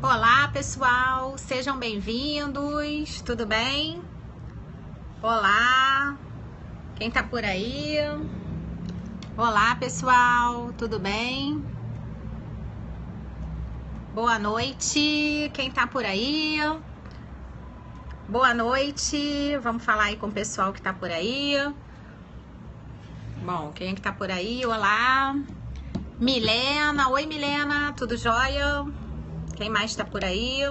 Olá, pessoal, sejam bem-vindos, tudo bem? Olá, quem tá por aí? Olá, pessoal, tudo bem? Boa noite, quem tá por aí? Boa noite, vamos falar aí com o pessoal que tá por aí. Bom, quem é que tá por aí? Olá, Milena, oi Milena, tudo jóia? Quem mais tá por aí?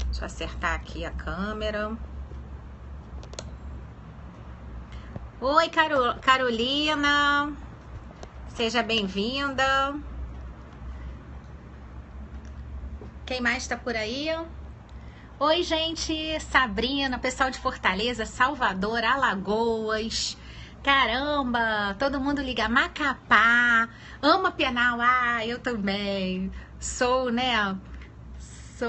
Deixa eu acertar aqui a câmera. Oi, Carolina. Seja bem-vinda. Quem mais tá por aí? Oi, gente. Sabrina, pessoal de Fortaleza, Salvador, Alagoas. Caramba, todo mundo liga. Macapá. Ama Penal. Ah, eu também. Sou, né?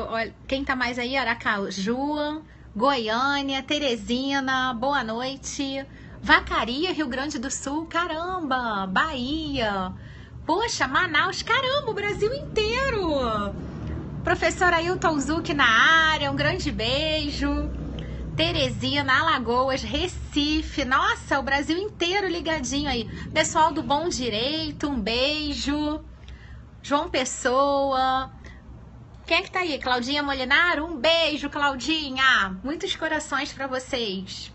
Olha, quem tá mais aí? Aracaju, Goiânia, Teresina, boa noite. Vacaria, Rio Grande do Sul, caramba, Bahia. Poxa, Manaus, caramba, o Brasil inteiro. Professor Ailton Zuc na área, um grande beijo. Teresina, Alagoas, Recife, nossa, o Brasil inteiro ligadinho aí. Pessoal do Bom Direito, um beijo. João Pessoa. Quem é que tá aí? Claudinha Molinaro? Um beijo, Claudinha! Muitos corações pra vocês.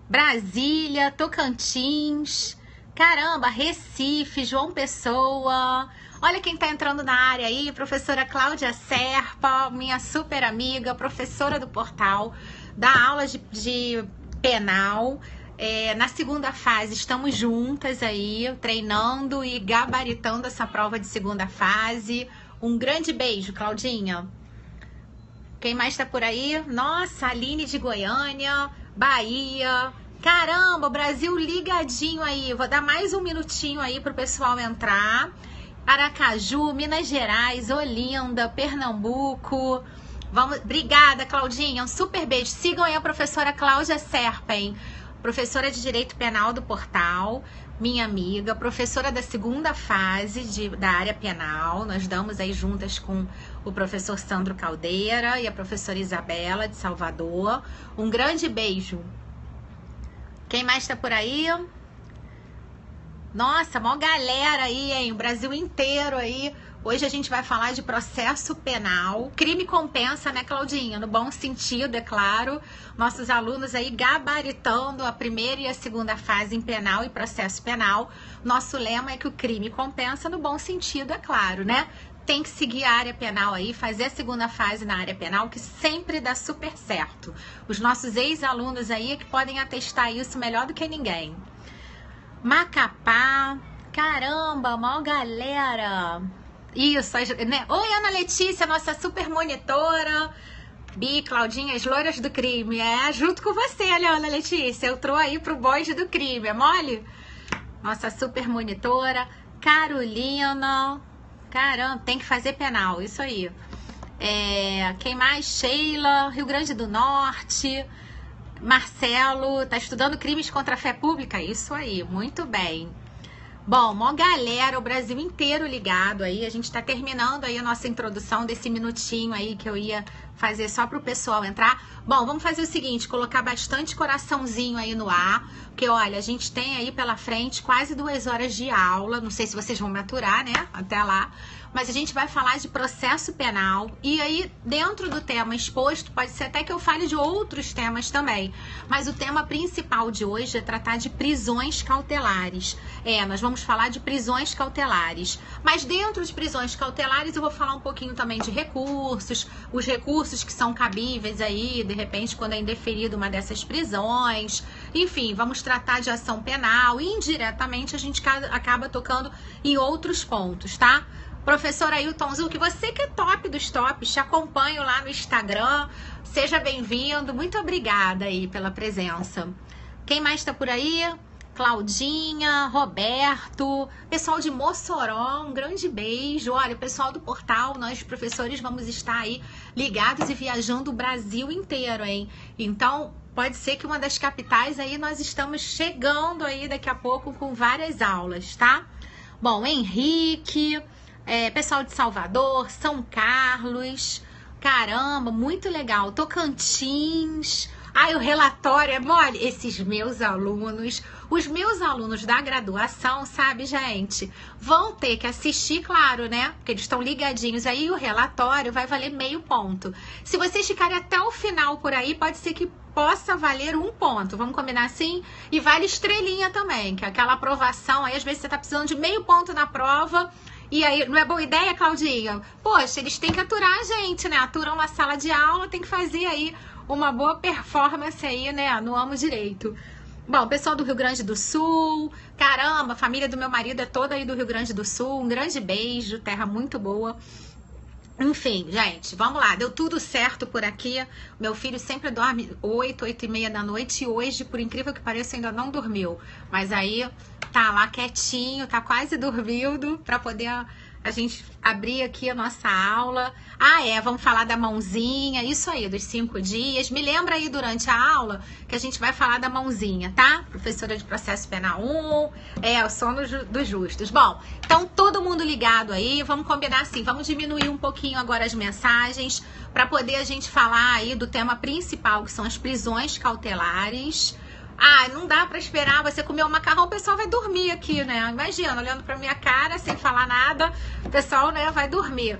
Brasília, Tocantins, caramba, Recife, João Pessoa. Olha quem tá entrando na área aí, professora Cláudia Serpa, minha super amiga, professora do portal, dá aula de penal. Na segunda fase estamos juntas aí, treinando e gabaritando essa prova de segunda fase. Um grande beijo, Claudinha. Quem mais tá por aí? Nossa, Aline de Goiânia, Bahia. Caramba, o Brasil ligadinho aí. Vou dar mais um minutinho aí pro pessoal entrar. Aracaju, Minas Gerais, Olinda, Pernambuco. Vamos, obrigada, Claudinha. Um super beijo. Sigam aí a professora Cláudia Serpa, hein? Professora de Direito Penal do portal, minha amiga, professora da segunda fase da área penal. Nós damos aí juntas com o professor Sandro Caldeira e a professora Isabela de Salvador. Um grande beijo. Quem mais tá por aí? Nossa, mó galera aí, hein? O Brasil inteiro aí. Hoje a gente vai falar de processo penal. Crime compensa, né, Claudinha? No bom sentido, é claro. Nossos alunos aí gabaritando a primeira e a segunda fase em penal e processo penal. Nosso lema é que o crime compensa no bom sentido, é claro, né? Tem que seguir a área penal aí, fazer a segunda fase na área penal, que sempre dá super certo. Os nossos ex-alunos aí é que podem atestar isso melhor do que ninguém. Macapá, caramba, maior galera. Isso, né? Oi, Ana Letícia, nossa super monitora. Bi, Claudinha, as loiras do crime. Junto com você, olha, Ana Letícia. Eu tô aí pro bonde do crime, é mole? Nossa super monitora. Carolina. Caramba, tem que fazer penal, isso aí. Quem mais? Sheila, Rio Grande do Norte. Marcelo, tá estudando crimes contra a fé pública? Isso aí, muito bem. Bom, mó galera, o Brasil inteiro ligado aí. A gente tá terminando aí a nossa introdução desse minutinho aí que eu ia fazer só pro pessoal entrar. Bom, vamos fazer o seguinte, colocar bastante coraçãozinho aí no ar, porque olha, a gente tem aí pela frente quase 2 horas de aula. Não sei se vocês vão me aturar, né, até lá. Mas a gente vai falar de processo penal e aí dentro do tema exposto, pode ser até que eu fale de outros temas também. Mas o tema principal de hoje é tratar de prisões cautelares. Nós vamos falar de prisões cautelares. Mas dentro de prisões cautelares eu vou falar um pouquinho também de recursos, os recursos que são cabíveis aí, de repente, quando é indeferido uma dessas prisões. Enfim, vamos tratar de ação penal e indiretamente a gente acaba tocando em outros pontos, tá? Professor Ailton Zuc, você que é top dos tops, te acompanho lá no Instagram, seja bem-vindo, muito obrigada aí pela presença. Quem mais tá por aí? Claudinha, Roberto, pessoal de Mossoró, um grande beijo. Olha, o pessoal do portal, nós professores vamos estar aí ligados e viajando o Brasil inteiro, hein? Então, pode ser que uma das capitais aí nós estamos chegando aí daqui a pouco com várias aulas, tá? Bom, Henrique, pessoal de Salvador, São Carlos, caramba, muito legal, Tocantins. Ai, o relatório é mole. Esses meus alunos, os meus alunos da graduação, sabe, gente, vão ter que assistir, claro, né? Porque eles estão ligadinhos aí, o relatório vai valer meio ponto. Se vocês ficarem até o final por aí, pode ser que possa valer 1 ponto. Vamos combinar assim? E vale estrelinha também, que é aquela aprovação, aí às vezes você tá precisando de meio ponto na prova. E aí, não é boa ideia, Claudinha? Poxa, eles têm que aturar a gente, né? Aturam na sala de aula, tem que fazer aí uma boa performance aí, né? No Amo Direito. Bom, pessoal do Rio Grande do Sul, caramba, a família do meu marido é toda aí do Rio Grande do Sul. Um grande beijo, terra muito boa. Enfim, gente, vamos lá, deu tudo certo por aqui. Meu filho sempre dorme 8h30 da noite e hoje, por incrível que pareça, ainda não dormiu. Mas aí tá lá quietinho, tá quase dormindo pra poder a gente abrir aqui a nossa aula. Vamos falar da mãozinha, isso aí, dos 5 dias. Me lembra aí durante a aula que a gente vai falar da mãozinha, tá? Professora de processo penal 1, o sono dos justos. Bom, então todo mundo ligado aí, vamos combinar assim, vamos diminuir um pouquinho agora as mensagens para poder a gente falar aí do tema principal, que são as prisões cautelares. Não dá pra esperar você comer um macarrão, o pessoal vai dormir aqui, né? Imagina, olhando pra minha cara, sem falar nada, o pessoal, né, vai dormir.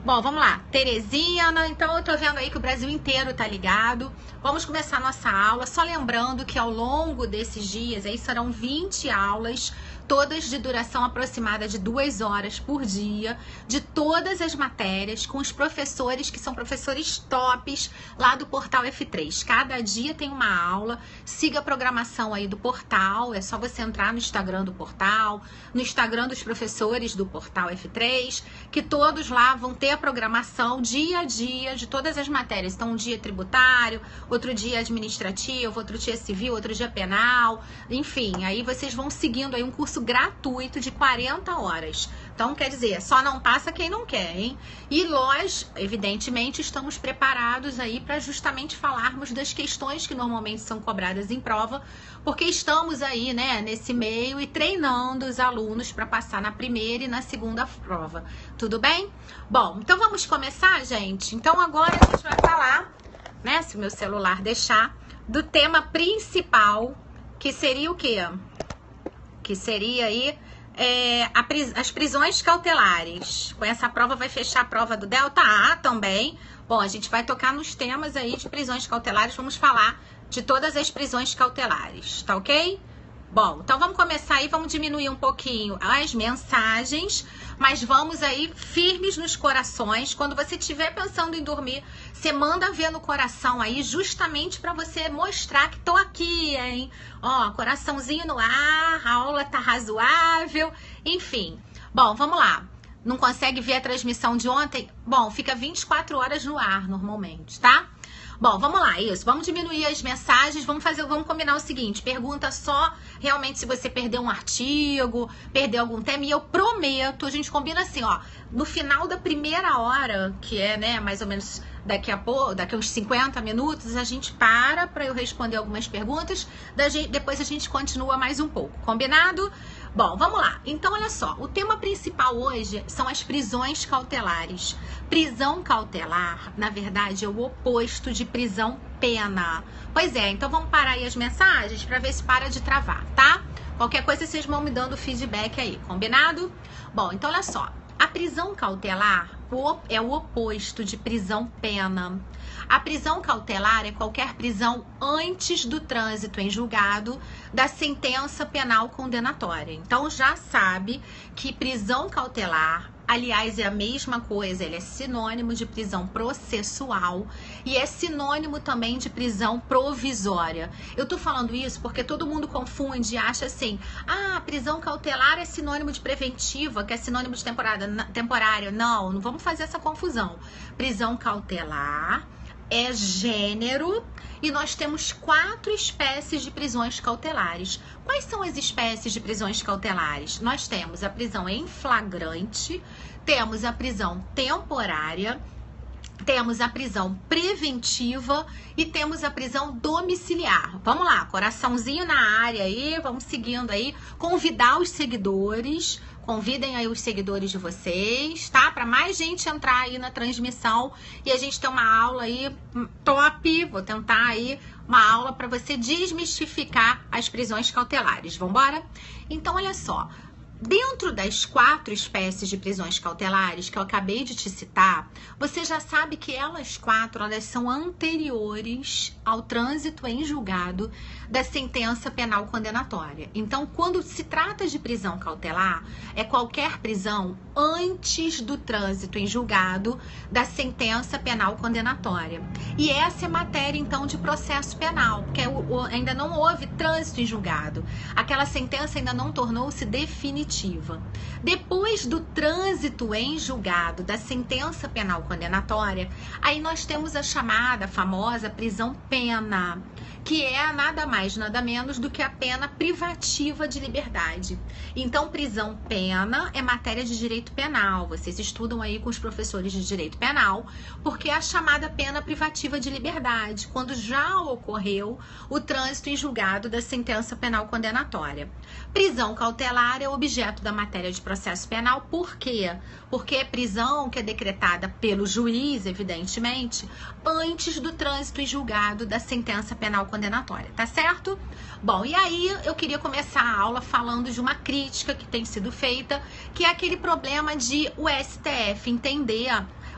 Bom, vamos lá. Teresina, então eu tô vendo aí que o Brasil inteiro tá ligado. Vamos começar a nossa aula, só lembrando que ao longo desses dias aí serão 20 aulas, todas de duração aproximada de 2 horas por dia, de todas as matérias, com os professores que são professores tops lá do Portal F3. Cada dia tem uma aula, siga a programação aí do portal, é só você entrar no Instagram do portal, no Instagram dos professores do Portal F3, que todos lá vão ter a programação dia a dia de todas as matérias. Então, um dia tributário, outro dia administrativo, outro dia civil, outro dia penal, enfim, aí vocês vão seguindo aí um curso gratuito de 40 horas. Então, quer dizer, só não passa quem não quer, hein? E nós, evidentemente, estamos preparados aí para justamente falarmos das questões que normalmente são cobradas em prova, porque estamos aí, né, nesse meio e treinando os alunos para passar na primeira e na segunda prova. Tudo bem? Bom, então vamos começar, gente? Então agora a gente vai falar, né, se o meu celular deixar, do tema principal, que seria o quê? Que seria aí as prisões cautelares. Com essa prova vai fechar a prova do Delta A também. Bom, a gente vai tocar nos temas aí de prisões cautelares, vamos falar de todas as prisões cautelares, tá ok? Bom, então vamos começar aí, vamos diminuir um pouquinho as mensagens, mas vamos aí firmes nos corações. Quando você estiver pensando em dormir, você manda ver no coração aí, justamente para você mostrar que tô aqui, hein? Ó, coraçãozinho no ar, a aula tá razoável, enfim. Bom, vamos lá. Não consegue ver a transmissão de ontem? Bom, fica 24 horas no ar normalmente, tá? Bom, vamos lá, isso. Vamos diminuir as mensagens, vamos combinar o seguinte, pergunta só realmente se você perdeu um artigo, perdeu algum tema, e eu prometo, a gente combina assim, ó, no final da primeira hora, que é, né, mais ou menos daqui a uns 50 minutos, a gente para eu responder algumas perguntas, depois a gente continua mais um pouco, combinado? Bom, vamos lá. Então, olha só, o tema principal hoje são as prisões cautelares. Prisão cautelar, na verdade, é o oposto de prisão pena. Pois é, então vamos parar aí as mensagens para ver se para de travar, tá? Qualquer coisa vocês vão me dando feedback aí, combinado? Bom, então olha só, a prisão cautelar é o oposto de prisão pena. A prisão cautelar é qualquer prisão antes do trânsito em julgado da sentença penal condenatória. Então já sabe que prisão cautelar, aliás, é a mesma coisa, ele é sinônimo de prisão processual e é sinônimo também de prisão provisória. Eu tô falando isso porque todo mundo confunde e acha assim, prisão cautelar é sinônimo de preventiva, que é sinônimo de temporária. Não vamos fazer essa confusão. Prisão cautelar é gênero e nós temos 4 espécies de prisões cautelares. Quais são as espécies de prisões cautelares? Nós temos a prisão em flagrante, temos a prisão temporária, temos a prisão preventiva e temos a prisão domiciliar. Vamos lá, coraçãozinho na área aí, vamos seguindo aí. Convidar os seguidores, convidem aí os seguidores de vocês, tá? Para mais gente entrar aí na transmissão e a gente ter uma aula aí top. Vou tentar aí uma aula para você desmistificar as prisões cautelares. Vambora? Então, olha só. Dentro das 4 espécies de prisões cautelares que eu acabei de te citar, você já sabe que elas são anteriores ao trânsito em julgado da sentença penal condenatória. Então, quando se trata de prisão cautelar, é qualquer prisão antes do trânsito em julgado da sentença penal condenatória. E essa é matéria, então, de processo penal, porque ainda não houve trânsito em julgado. Aquela sentença ainda não tornou-se definitiva. Depois do trânsito em julgado da sentença penal condenatória, aí nós temos a chamada, famosa prisão-pena, que é nada mais, nada menos do que a pena privativa de liberdade. Então, prisão-pena é matéria de direito penal. Vocês estudam aí com os professores de direito penal, porque é a chamada pena privativa de liberdade, quando já ocorreu o trânsito em julgado da sentença penal condenatória. Prisão cautelar é objeto da matéria de processo penal. Por quê? Porque é prisão que é decretada pelo juiz, evidentemente, antes do trânsito em julgado da sentença penal condenatória, tá certo? Bom, e aí eu queria começar a aula falando de uma crítica que tem sido feita, que é aquele problema de o STF entender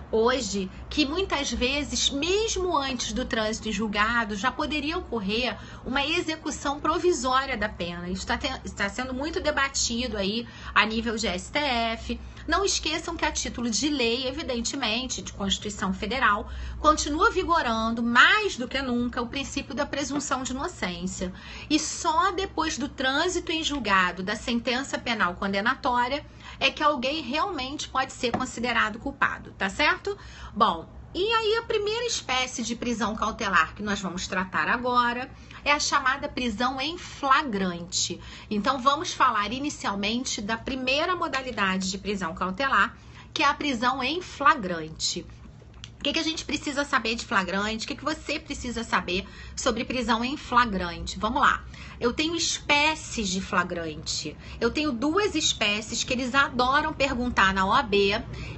hoje que muitas vezes, mesmo antes do trânsito em julgado, já poderia ocorrer uma execução provisória da pena. Isso está sendo muito debatido aí a nível de STF. Não esqueçam que a título de lei, evidentemente, de Constituição Federal, continua vigorando mais do que nunca o princípio da presunção de inocência. E só depois do trânsito em julgado da sentença penal condenatória é que alguém realmente pode ser considerado culpado, tá certo? Bom, e aí a primeira espécie de prisão cautelar que nós vamos tratar agora é a chamada prisão em flagrante. Então vamos falar inicialmente da primeira modalidade de prisão cautelar, que é a prisão em flagrante. O que a gente precisa saber de flagrante? O que você precisa saber sobre prisão em flagrante? Vamos lá. Eu tenho espécies de flagrante. Eu tenho 2 espécies que eles adoram perguntar na OAB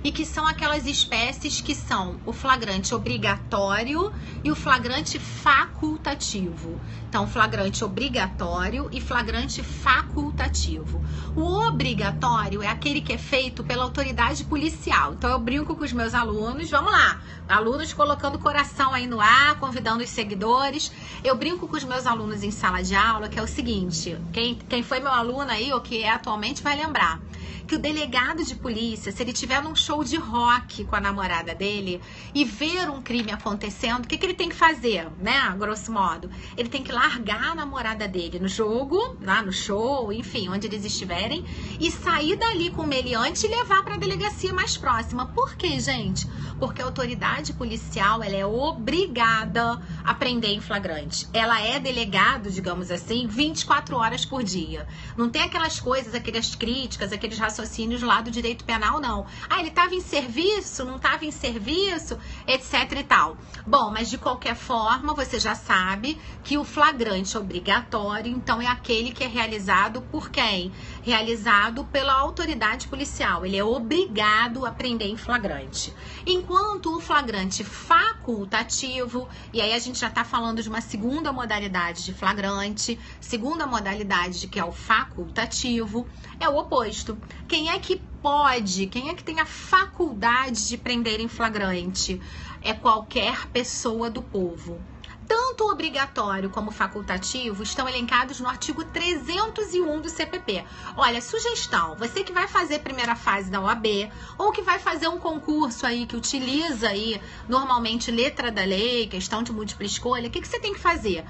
e que são aquelas espécies que são o flagrante obrigatório e o flagrante facultativo. Então, flagrante obrigatório e flagrante facultativo. O obrigatório é aquele que é feito pela autoridade policial. Então, eu brinco com os meus alunos, vamos lá. Alunos colocando o coração aí no ar, convidando os seguidores. Eu brinco com os meus alunos em sala de aula, que é o seguinte, quem foi meu aluno aí, ou que é atualmente, vai lembrar que o delegado de polícia, se ele tiver num show de rock com a namorada dele e ver um crime acontecendo, o que ele tem que fazer, né, a grosso modo? Ele tem que largar a namorada dele no jogo, lá no show, enfim, onde eles estiverem, e sair dali com o meliante e levar para a delegacia mais próxima. Por quê, gente? Porque a autoridade policial, ela é obrigada a prender em flagrante. Ela é delegado, digamos assim, 24 horas por dia. Não tem aquelas coisas, aquelas críticas, aqueles raciocínios lá do direito penal, não. Ah, ele estava em serviço, não estava em serviço, etc e tal. Bom, mas de qualquer forma, você já sabe que o flagrante obrigatório, então, é aquele que é realizado por quem? Realizado pela autoridade policial. Ele é obrigado a prender em flagrante. Enquanto o flagrante facultativo, e aí a gente já está falando de uma segunda modalidade de flagrante, segunda modalidade que é o facultativo, é o oposto. Quem é que pode, quem é que tem a faculdade de prender em flagrante? É qualquer pessoa do povo. Tanto o obrigatório como o facultativo estão elencados no artigo 301 do CPP. Olha, sugestão, você que vai fazer a primeira fase da OAB ou que vai fazer um concurso aí que utiliza aí normalmente letra da lei, questão de múltipla escolha, o que você tem que fazer?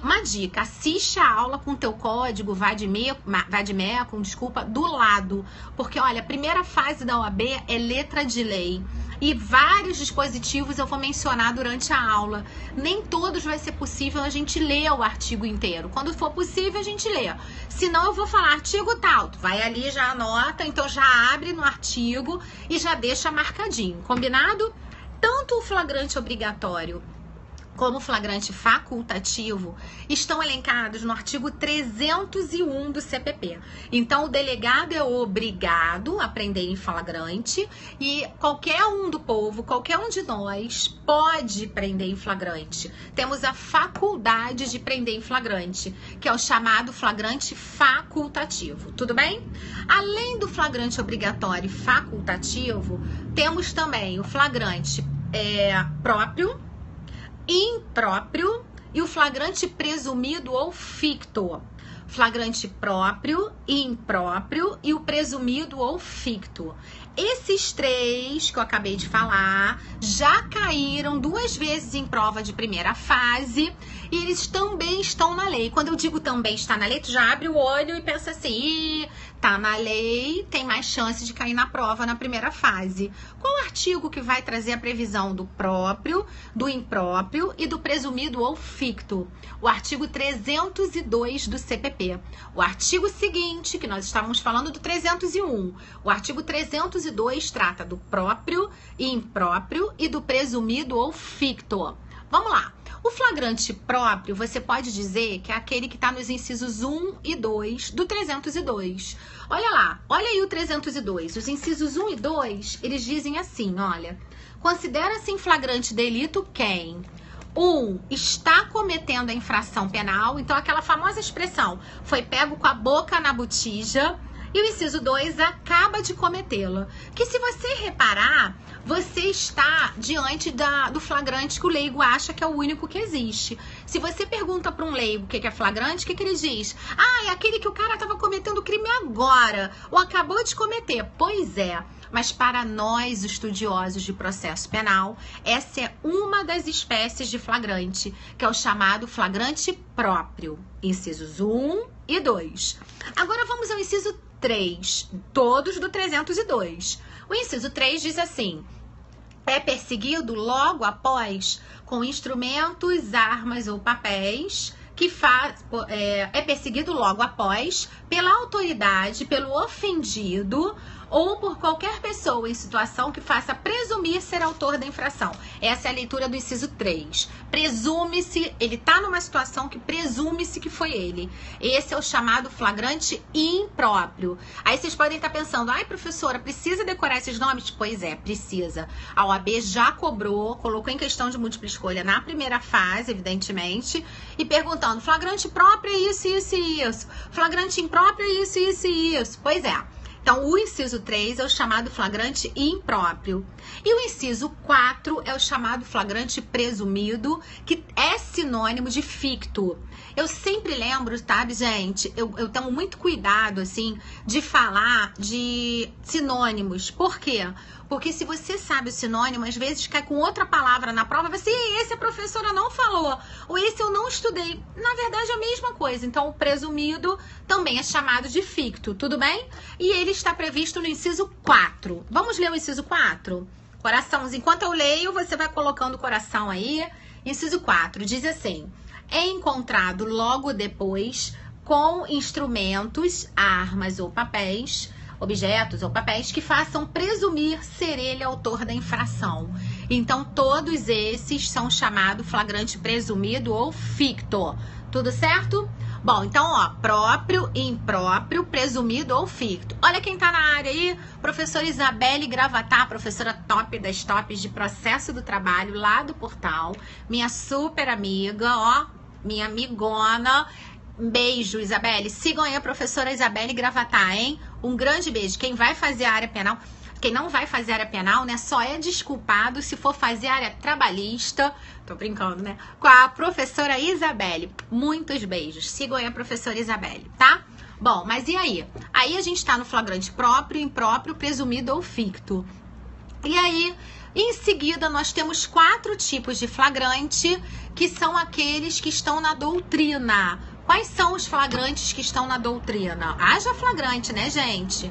Uma dica, assiste a aula com o teu código Vademecum, do lado, porque olha, a primeira fase da OAB é letra de lei. E vários dispositivos eu vou mencionar durante a aula. Nem todos vai ser possível a gente ler o artigo inteiro. Quando for possível, a gente lê. Senão eu vou falar artigo tal. Tu vai ali, já anota, então já abre no artigo e já deixa marcadinho. Combinado? tanto o flagrante obrigatório como o flagrante facultativo estão elencados no artigo 301 do CPP. Então, o delegado é obrigado a prender em flagrante e qualquer um do povo, qualquer um de nós pode prender em flagrante. Temos a faculdade de prender em flagrante, que é o chamado flagrante facultativo. Tudo bem? Além do flagrante obrigatório e facultativo, temos também o flagrante próprio, impróprio e o flagrante presumido ou ficto. Flagrante próprio, impróprio e o presumido ou ficto. Esses três que eu acabei de falar já caíram 2 vezes em prova de primeira fase e eles também estão na lei. Quando eu digo também está na lei, tu já abre o olho e pensa assim, tá na lei, tem mais chance de cair na prova na primeira fase. Qual artigo que vai trazer a previsão do próprio, do impróprio e do presumido ou ficto? O artigo 302 do CPP. O artigo seguinte, que nós estávamos falando do 301, o artigo 302 trata do próprio e impróprio e do presumido ou ficto. Vamos lá. O flagrante próprio, você pode dizer que é aquele que está nos incisos 1 e 2 do 302. Olha lá, olha aí o 302. Os incisos 1 e 2, eles dizem assim, olha. Considera-se em flagrante delito quem? 1. Está cometendo a infração penal. Então, aquela famosa expressão, foi pego com a boca na botija. E o inciso 2 acaba de cometê-la. Que se você reparar, você está diante do flagrante que o leigo acha que é o único que existe. Se você pergunta para um leigo o que é flagrante, o que ele diz? Ah, é aquele que o cara estava cometendo crime agora, ou acabou de cometer. Pois é, mas para nós, estudiosos de processo penal, essa é uma das espécies de flagrante, que é o chamado flagrante próprio. Incisos 1 e 2. Agora vamos ao inciso 3, todos do 302. O inciso 3 diz assim: é perseguido logo após com instrumentos, armas ou papéis que é perseguido logo após pela autoridade, pelo ofendido ou por qualquer pessoa em situação que faça presumir ser autor da infração. Essa é a leitura do inciso 3. Presume-se, ele está numa situação que presume-se que foi ele. Esse é o chamado flagrante impróprio. Aí vocês podem estar pensando, ai professora, precisa decorar esses nomes? Pois é, precisa. A OAB já cobrou, colocou em questão de múltipla escolha na primeira fase, evidentemente, e perguntando, flagrante próprio é isso, isso e isso. Flagrante impróprio é isso, isso e isso. Pois é. Então, o inciso 3 é o chamado flagrante impróprio. E o inciso 4 é o chamado flagrante presumido, que é sinônimo de ficto. Eu sempre lembro, sabe, gente? Eu tenho muito cuidado, assim, de falar de sinônimos. Por quê? Porque se você sabe o sinônimo, às vezes cai com outra palavra na prova, você, esse a professora não falou, ou esse eu não estudei. Na verdade, é a mesma coisa. Então, o presumido também é chamado de ficto, tudo bem? E ele está previsto no inciso 4. Vamos ler o inciso 4? Coraçãozinho. Enquanto eu leio, você vai colocando o coração aí. Inciso 4 diz assim: é encontrado logo depois com instrumentos, armas ou papéis, objetos ou papéis que façam presumir ser ele autor da infração. Então, todos esses são chamados flagrante presumido ou ficto. Tudo certo? Bom, então, ó, próprio, impróprio, presumido ou ficto. Olha quem tá na área aí, professora Isabelle Gravatar, professora top das tops de processo do trabalho lá do portal. Minha super amiga, ó, minha amigona. Um beijo, Isabelle. Sigam aí a professora Isabelle Gravatar, hein? Um grande beijo. Quem vai fazer a área penal, quem não vai fazer a área penal, né, só é desculpado se for fazer a área trabalhista. Tô brincando, né? Com a professora Isabelle. Muitos beijos. Sigam aí a professora Isabelle, tá? Bom, mas e aí? Aí a gente tá no flagrante próprio, impróprio, presumido ou ficto. E aí, em seguida, nós temos 4 tipos de flagrante, que são aqueles que estão na doutrina. Quais são os flagrantes que estão na doutrina? Haja flagrante, né, gente?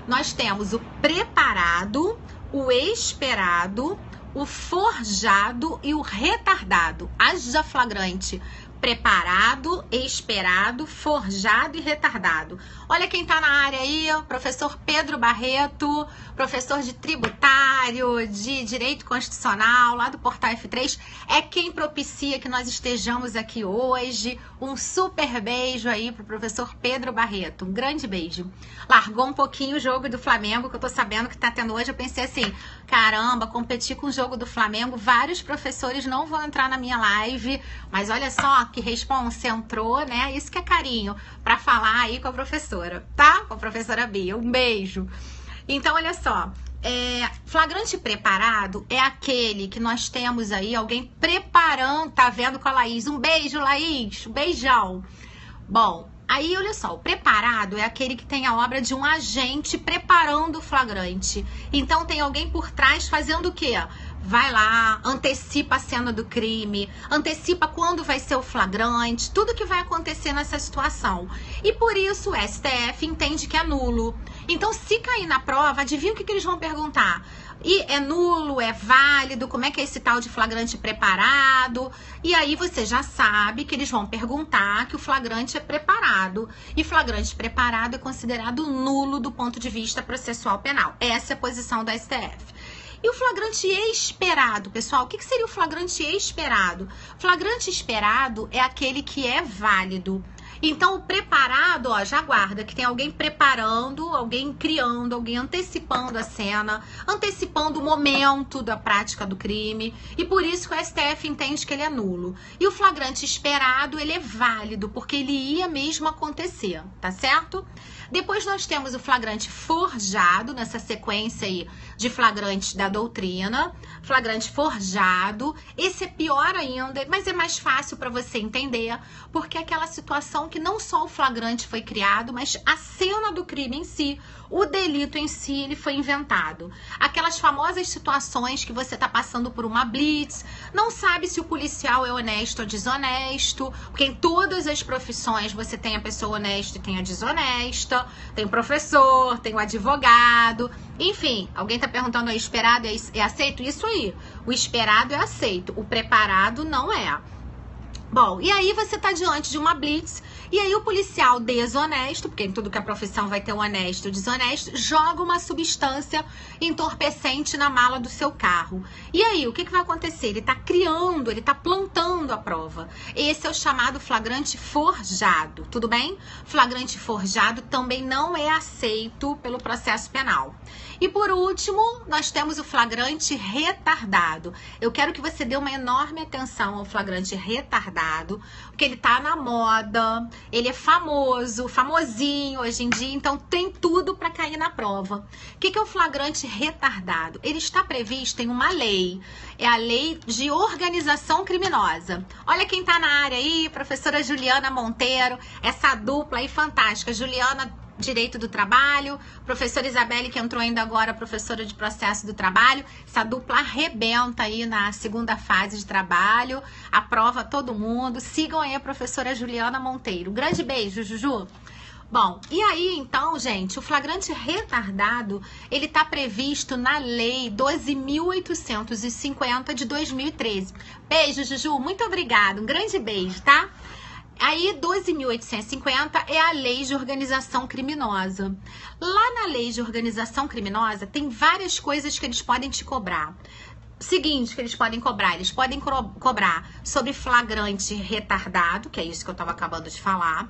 Nós temos o preparado, o esperado, o forjado e o retardado. Haja flagrante. preparado, esperado, forjado e retardado. Olha quem tá na área aí, professor Pedro Barreto, professor de tributário, de direito constitucional, lá do Portal F3, é quem propicia que nós estejamos aqui hoje. Um super beijo aí pro professor Pedro Barreto, um grande beijo. Largou um pouquinho o jogo do Flamengo, que eu tô sabendo que tá tendo hoje, eu pensei assim, caramba, competir com o jogo do Flamengo, vários professores não vão entrar na minha live, mas olha só que responsa, entrou, né? Isso que é carinho, pra falar aí com a professora, tá? Com a professora Bia, um beijo. Então, olha só, flagrante preparado é aquele que nós temos aí alguém preparando, tá vendo com a Laís? Um beijo, Laís, um beijão. Bom, aí, olha só, o preparado é aquele que tem a obra de um agente preparando o flagrante. Então, tem alguém por trás fazendo o quê? Vai lá, antecipa a cena do crime, antecipa quando vai ser o flagrante, tudo que vai acontecer nessa situação. E por isso o STF entende que é nulo. Então, se cair na prova, adivinha o que eles vão perguntar? E é nulo, é válido, como é que é esse tal de flagrante preparado? E aí você já sabe que eles vão perguntar que o flagrante é preparado. E flagrante preparado é considerado nulo do ponto de vista processual penal. Essa é a posição da STF. E o flagrante esperado, pessoal, o que seria o flagrante esperado? Flagrante esperado é aquele que é válido. Então, o preparado, ó, já guarda que tem alguém preparando, alguém criando, alguém antecipando a cena, antecipando o momento da prática do crime, e por isso que o STF entende que ele é nulo. E o flagrante esperado, ele é válido, porque ele ia mesmo acontecer, tá certo? Depois nós temos o flagrante forjado, nessa sequência aí de flagrantes da doutrina, flagrante forjado. Esse é pior ainda, mas é mais fácil para você entender, porque é aquela situação que não só o flagrante foi criado, mas a cena do crime em si, o delito em si, ele foi inventado. Aquelas famosas situações que você tá passando por uma blitz, não sabe se o policial é honesto ou desonesto, porque em todas as profissões você tem a pessoa honesta e tem a desonesta, tem o professor, tem o advogado, enfim, alguém tá perguntando, é esperado, é aceito? Isso aí, o esperado é aceito, o preparado não é. Bom, e aí você tá diante de uma blitz, e aí o policial desonesto, porque em tudo que a profissão vai ter o honesto e o desonesto, joga uma substância entorpecente na mala do seu carro. E aí, o que vai acontecer? Ele tá criando, ele tá plantando a prova. Esse é o chamado flagrante forjado, tudo bem? Flagrante forjado também não é aceito pelo processo penal. E por último, nós temos o flagrante retardado. Eu quero que você dê uma enorme atenção ao flagrante retardado, porque ele tá na moda, ele é famoso, famosinho hoje em dia, então tem tudo para cair na prova. O que é o flagrante retardado? Ele está previsto em uma lei, é a lei de organização criminosa. Olha quem tá na área aí, professora Juliana Monteiro, essa dupla aí fantástica, Juliana Direito do Trabalho, professora Isabelle, que entrou ainda agora, professora de Processo do Trabalho. Essa dupla arrebenta aí na segunda fase de trabalho, aprova todo mundo. Sigam aí a professora Juliana Monteiro. Um grande beijo, Juju. Bom, e aí então, gente, o flagrante retardado, ele tá previsto na Lei 12.850 de 2013. Beijo, Juju, muito obrigada, um grande beijo, tá? Aí, 12.850 é a Lei de Organização Criminosa. Lá na Lei de Organização Criminosa, tem várias coisas que eles podem te cobrar. Seguinte que eles podem cobrar sobre flagrante retardado, que é isso que eu estava acabando de falar.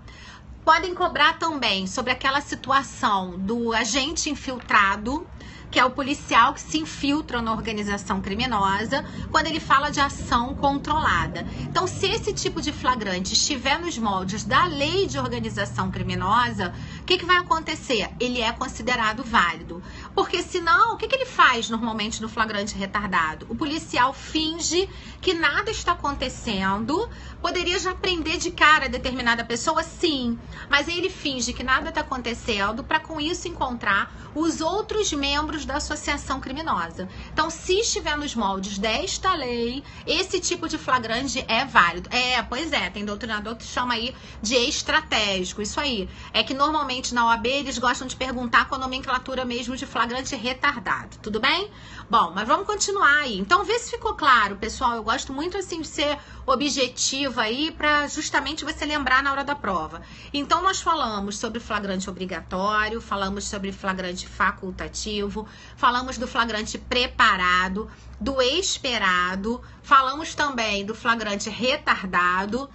Podem cobrar também sobre aquela situação do agente infiltrado, que é o policial que se infiltra na organização criminosa, quando ele fala de ação controlada. Então, se esse tipo de flagrante estiver nos moldes da Lei de Organização Criminosa, o que vai acontecer? Ele é considerado válido. Porque senão, o que ele faz normalmente no flagrante retardado? O policial finge que nada está acontecendo, poderia já prender de cara determinada pessoa, sim, mas aí ele finge que nada está acontecendo para com isso encontrar os outros membros da associação criminosa. Então, se estiver nos moldes desta lei, esse tipo de flagrante é válido. Pois é, tem doutrinador que chama aí de estratégico, isso aí. É que normalmente na OAB eles gostam de perguntar com a nomenclatura mesmo de flagrante flagrante retardado, tudo bem? Bom, mas vamos continuar aí. Então, vê se ficou claro, pessoal. Eu gosto muito, assim, de ser objetiva aí pra justamente você lembrar na hora da prova. Então, nós falamos sobre flagrante obrigatório, falamos sobre flagrante facultativo, falamos do flagrante preparado, do esperado, falamos também do flagrante retardado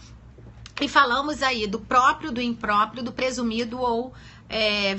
e falamos aí do próprio, do impróprio, do presumido ou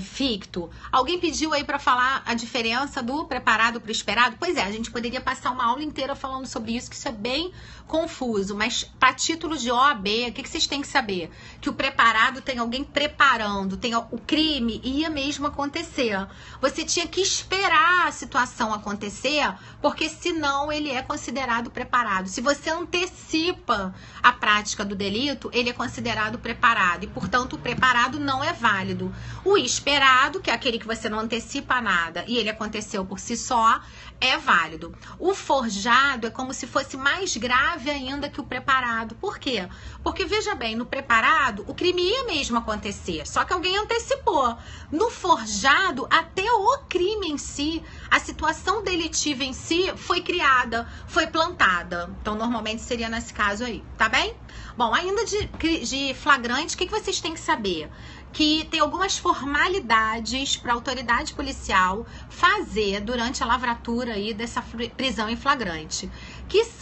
ficto. Alguém pediu aí para falar a diferença do preparado para o esperado? Pois é, a gente poderia passar uma aula inteira falando sobre isso, que isso é bem confuso, mas para título de OAB, o que vocês têm que saber? Que o preparado tem alguém preparando, tem o crime ia mesmo acontecer. Você tinha que esperar a situação acontecer, porque senão ele é considerado preparado. Se você antecipa a prática do delito, ele é considerado preparado e, portanto, o preparado não é válido. O esperado, que é aquele que você não antecipa nada e ele aconteceu por si só, é válido. O forjado é como se fosse mais grave ainda que o preparado. Por quê? Porque, veja bem, no preparado, o crime ia mesmo acontecer, só que alguém antecipou. No forjado, até o crime em si, a situação delitiva em si, foi criada, foi plantada. Então, normalmente seria nesse caso aí, tá bem? Bom, ainda de flagrante, o que vocês têm que saber? Que tem algumas formalidades para a autoridade policial fazer durante a lavratura aí dessa prisão em flagrante.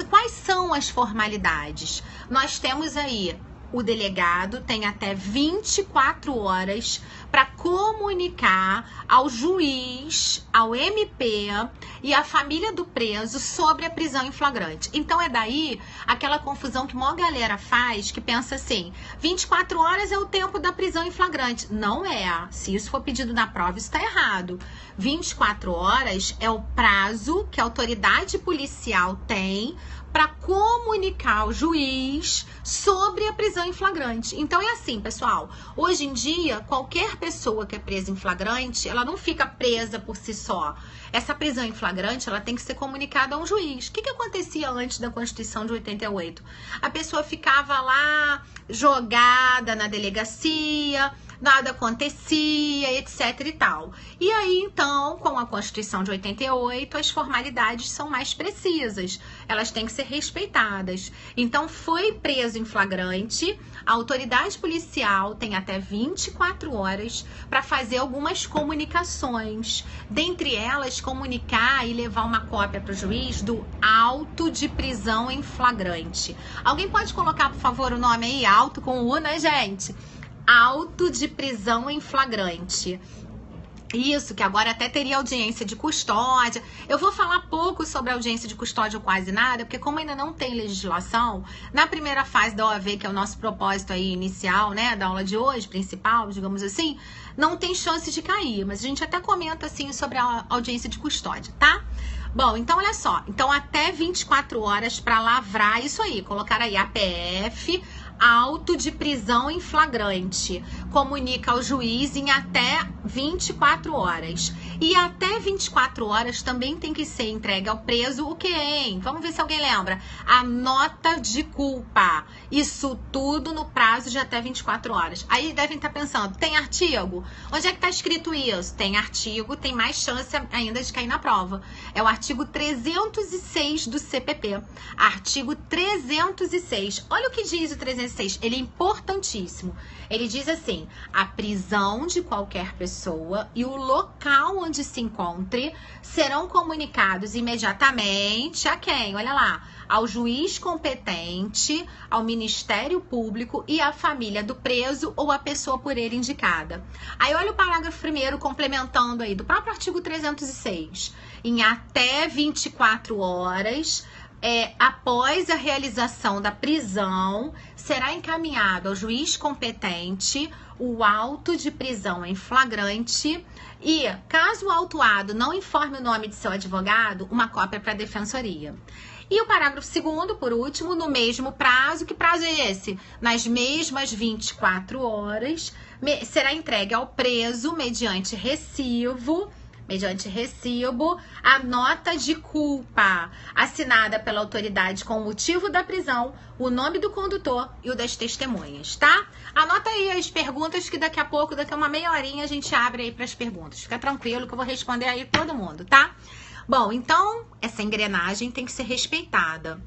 Quais são as formalidades? Nós temos aí, o delegado tem até 24 horas para comunicar ao juiz, ao MP e à família do preso sobre a prisão em flagrante. Então é daí aquela confusão que a maior galera faz, que pensa assim, 24 horas é o tempo da prisão em flagrante. Não é. Se isso for pedido na prova, isso está errado. 24 horas é o prazo que a autoridade policial tem para comunicar ao juiz sobre a prisão em flagrante. Então é assim, pessoal. Hoje em dia, qualquer pessoa que é presa em flagrante, ela não fica presa por si só. Essa prisão em flagrante, ela tem que ser comunicada a um juiz. O que acontecia antes da Constituição de 88? A pessoa ficava lá jogada na delegacia, nada acontecia, etc e tal. E aí, então, com a Constituição de 88, as formalidades são mais precisas. Elas têm que ser respeitadas. Então, foi preso em flagrante, a autoridade policial tem até 24 horas para fazer algumas comunicações. Dentre elas, comunicar e levar uma cópia para o juiz do auto de prisão em flagrante. Alguém pode colocar, por favor, o nome aí? Auto com U, né, gente? Auto de prisão em flagrante. Isso, que agora até teria audiência de custódia. Eu vou falar pouco sobre a audiência de custódia ou quase nada, porque como ainda não tem legislação, na primeira fase da OAV, que é o nosso propósito aí inicial, né, da aula de hoje, principal, digamos assim, não tem chance de cair, mas a gente até comenta assim sobre a audiência de custódia, tá? Bom, então olha só, então até 24 horas para lavrar isso aí, colocar aí APF, auto de prisão em flagrante, comunica ao juiz em até 24 horas. E até 24 horas também tem que ser entregue ao preso o quê, hein? Vamos ver se alguém lembra. A nota de culpa. Isso tudo no prazo de até 24 horas. Aí devem estar pensando, tem artigo? Onde é que está escrito isso? Tem artigo, tem mais chance ainda de cair na prova. É o artigo 306 do CPP. Artigo 306. Olha o que diz o 306. Ele é importantíssimo. Ele diz assim, a prisão de qualquer pessoa e o local onde se encontre serão comunicados imediatamente a quem? Olha lá, ao juiz competente, ao Ministério Público e à família do preso ou a pessoa por ele indicada. Aí olha o parágrafo 1º complementando aí do próprio artigo 306. Em até 24 horas... após a realização da prisão, será encaminhado ao juiz competente o auto de prisão em flagrante e, caso o autuado não informe o nome de seu advogado, uma cópia para a defensoria. E o parágrafo 2º, por último, no mesmo prazo, que prazo é esse? Nas mesmas 24 horas, será entregue ao preso, mediante recibo, mediante recibo, a nota de culpa, assinada pela autoridade com o motivo da prisão, o nome do condutor e o das testemunhas, tá? Anota aí as perguntas que daqui a pouco, daqui a uma meia horinha, a gente abre aí para as perguntas. Fica tranquilo que eu vou responder aí todo mundo, tá? Bom, então, essa engrenagem tem que ser respeitada.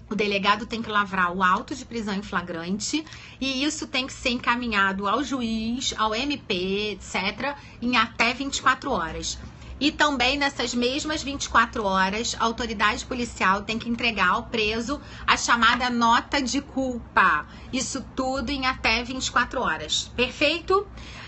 O delegado tem que lavrar o auto de prisão em flagrante e isso tem que ser encaminhado ao juiz, ao MP, etc., em até 24 horas. E também nessas mesmas 24 horas, a autoridade policial tem que entregar ao preso a chamada nota de culpa. Isso tudo em até 24 horas. Perfeito?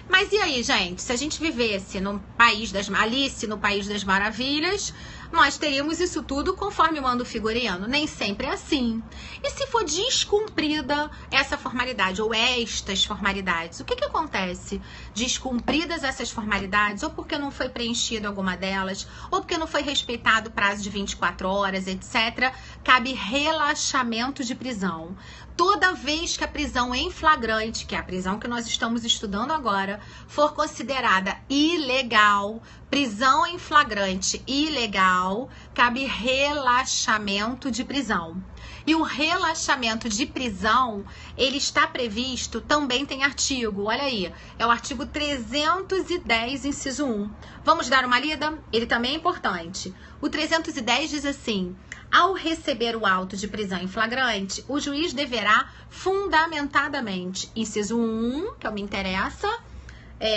Mas e aí, gente? Se a gente vivesse no país das Alice, no País das Maravilhas, nós teríamos isso tudo conforme manda o figurino. Nem sempre é assim. E se for descumprida essa formalidade ou estas formalidades, o que acontece? Descumpridas essas formalidades, ou porque não foi preenchida alguma delas, ou porque não foi respeitado o prazo de 24 horas, etc., cabe relaxamento de prisão. Toda vez que a prisão em flagrante, que é a prisão que nós estamos estudando agora, for considerada ilegal, prisão em flagrante ilegal, cabe relaxamento de prisão. E o relaxamento de prisão, ele está previsto, também tem artigo, olha aí, é o artigo 310, inciso 1. Vamos dar uma lida? Ele também é importante. O 310 diz assim: ao receber o auto de prisão em flagrante, o juiz deverá fundamentadamente, inciso 1, que me interessa,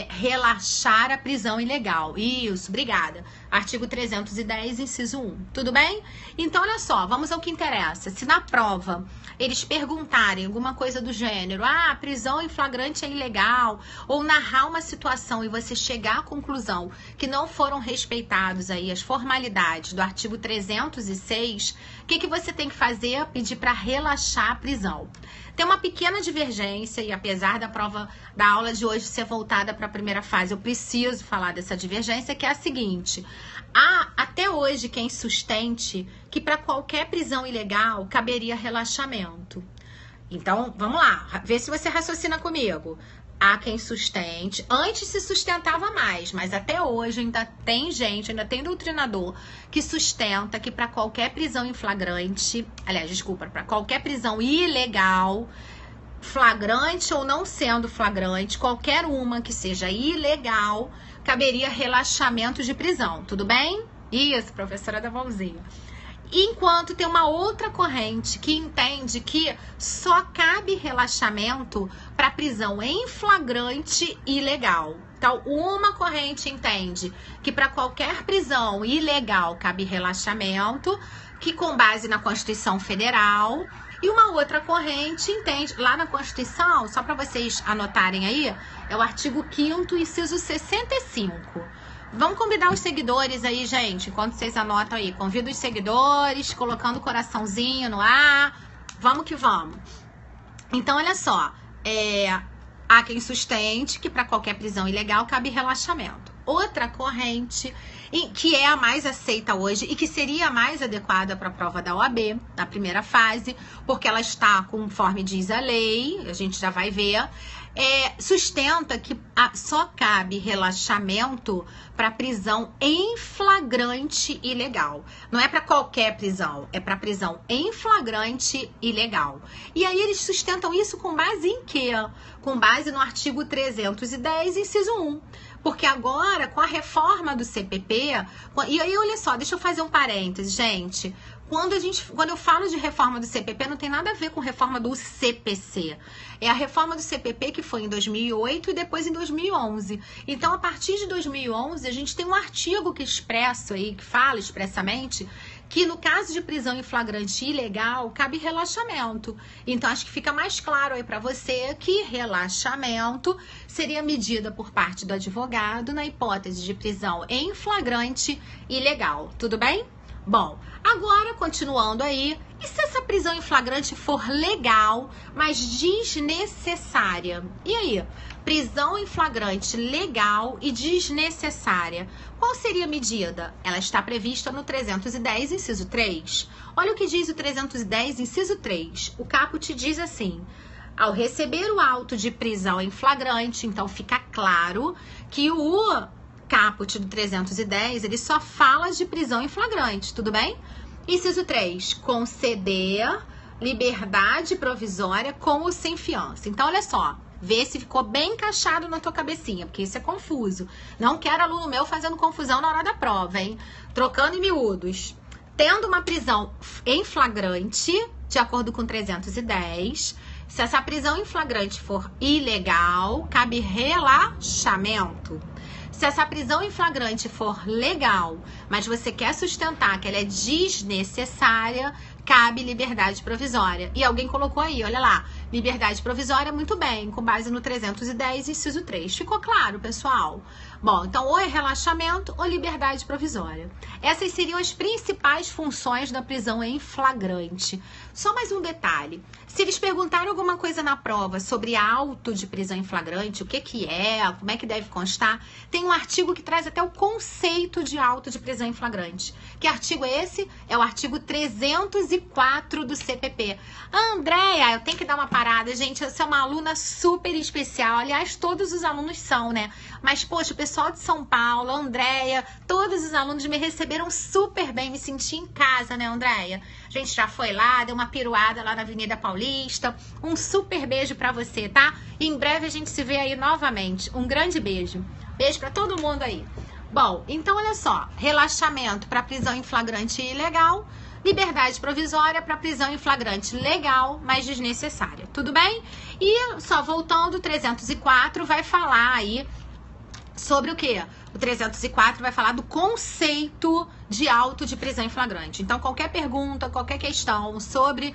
relaxar a prisão ilegal. Isso, obrigada. Artigo 310, inciso 1. Tudo bem? Então, olha só, vamos ao que interessa. Se na prova eles perguntarem alguma coisa do gênero, a prisão em flagrante é ilegal, ou narrar uma situação e você chegar à conclusão que não foram respeitados aí as formalidades do artigo 306, o que você tem que fazer? Pedir para relaxar a prisão. Tem uma pequena divergência e apesar da prova da aula de hoje ser voltada para a primeira fase, eu preciso falar dessa divergência, que é a seguinte: há até hoje quem sustente que para qualquer prisão ilegal caberia relaxamento. Então, vamos lá, vê se você raciocina comigo. Há quem sustente, antes se sustentava mais, mas até hoje ainda tem gente, ainda tem doutrinador que sustenta que para qualquer prisão em flagrante, aliás, desculpa, para qualquer prisão ilegal, flagrante ou não sendo flagrante, qualquer uma que seja ilegal, caberia relaxamento de prisão, tudo bem? Isso, professora da Valzinha. Enquanto tem uma outra corrente que entende que só cabe relaxamento para prisão em flagrante ilegal. Então, uma corrente entende que para qualquer prisão ilegal cabe relaxamento, que com base na Constituição Federal. E uma outra corrente entende, lá na Constituição, só para vocês anotarem aí, é o artigo 5º, inciso 65. Vamos convidar os seguidores aí, gente, enquanto vocês anotam aí. Convido os seguidores, colocando o coraçãozinho no ar. Vamos que vamos. Então, olha só. Há quem sustente que para qualquer prisão ilegal cabe relaxamento. Outra corrente, que é a mais aceita hoje e que seria a mais adequada para a prova da OAB, na primeira fase, porque ela está conforme diz a lei, a gente já vai ver, sustenta que só cabe relaxamento para prisão em flagrante ilegal. Não é para qualquer prisão, é para prisão em flagrante ilegal. E aí eles sustentam isso com base em quê? Com base no artigo 310, inciso 1. Porque agora, com a reforma do CPP... E aí, olha só, deixa eu fazer um parêntese, gente. Quando eu falo de reforma do CPP, não tem nada a ver com reforma do CPC. É a reforma do CPP que foi em 2008 e depois em 2011. Então, a partir de 2011, a gente tem um artigo que expressa aí, que fala expressamente que no caso de prisão em flagrante ilegal, cabe relaxamento. Então, acho que fica mais claro aí para você que relaxamento seria medida por parte do advogado na hipótese de prisão em flagrante ilegal. Tudo bem? Bom, agora, continuando aí, e se essa prisão em flagrante for legal, mas desnecessária? E aí? Prisão em flagrante legal e desnecessária. Qual seria a medida? Ela está prevista no 310, inciso 3. Olha o que diz o 310, inciso 3. O caput diz assim: ao receber o auto de prisão em flagrante, então fica claro que caput do 310, ele só fala de prisão em flagrante, tudo bem? Inciso 3, conceder liberdade provisória com ou sem fiança. Então, olha só, vê se ficou bem encaixado na tua cabecinha, porque isso é confuso. Não quero aluno meu fazendo confusão na hora da prova, hein? Trocando em miúdos. Tendo uma prisão em flagrante, de acordo com 310, se essa prisão em flagrante for ilegal, cabe relaxamento. Se essa prisão em flagrante for legal, mas você quer sustentar que ela é desnecessária, cabe liberdade provisória. E alguém colocou aí, olha lá, liberdade provisória, muito bem, com base no 310, inciso 3. Ficou claro, pessoal? Bom, então ou é relaxamento ou liberdade provisória. Essas seriam as principais funções da prisão em flagrante. Só mais um detalhe. Se eles perguntaram alguma coisa na prova sobre auto de prisão em flagrante, o que que é, como é que deve constar, tem um artigo que traz até o conceito de auto de prisão em flagrante. Que artigo é esse? É o artigo 304 do CPP. Andréia, eu tenho que dar uma parada, gente, eu sou uma aluna super especial, aliás, todos os alunos são, né? Mas, poxa, o pessoal de São Paulo, Andréia, todos os alunos me receberam super bem, me senti em casa, né, Andréia? A gente já foi lá, deu uma piruada lá na Avenida Paulista. Um super beijo pra você, tá? E em breve a gente se vê aí novamente. Um grande beijo. Beijo pra todo mundo aí. Bom, então olha só. Relaxamento para prisão em flagrante ilegal. Liberdade provisória para prisão em flagrante legal, mas desnecessária. Tudo bem? E só voltando, 304 vai falar aí sobre o quê? O 304 vai falar do conceito de auto de prisão em flagrante. Então, qualquer pergunta, qualquer questão sobre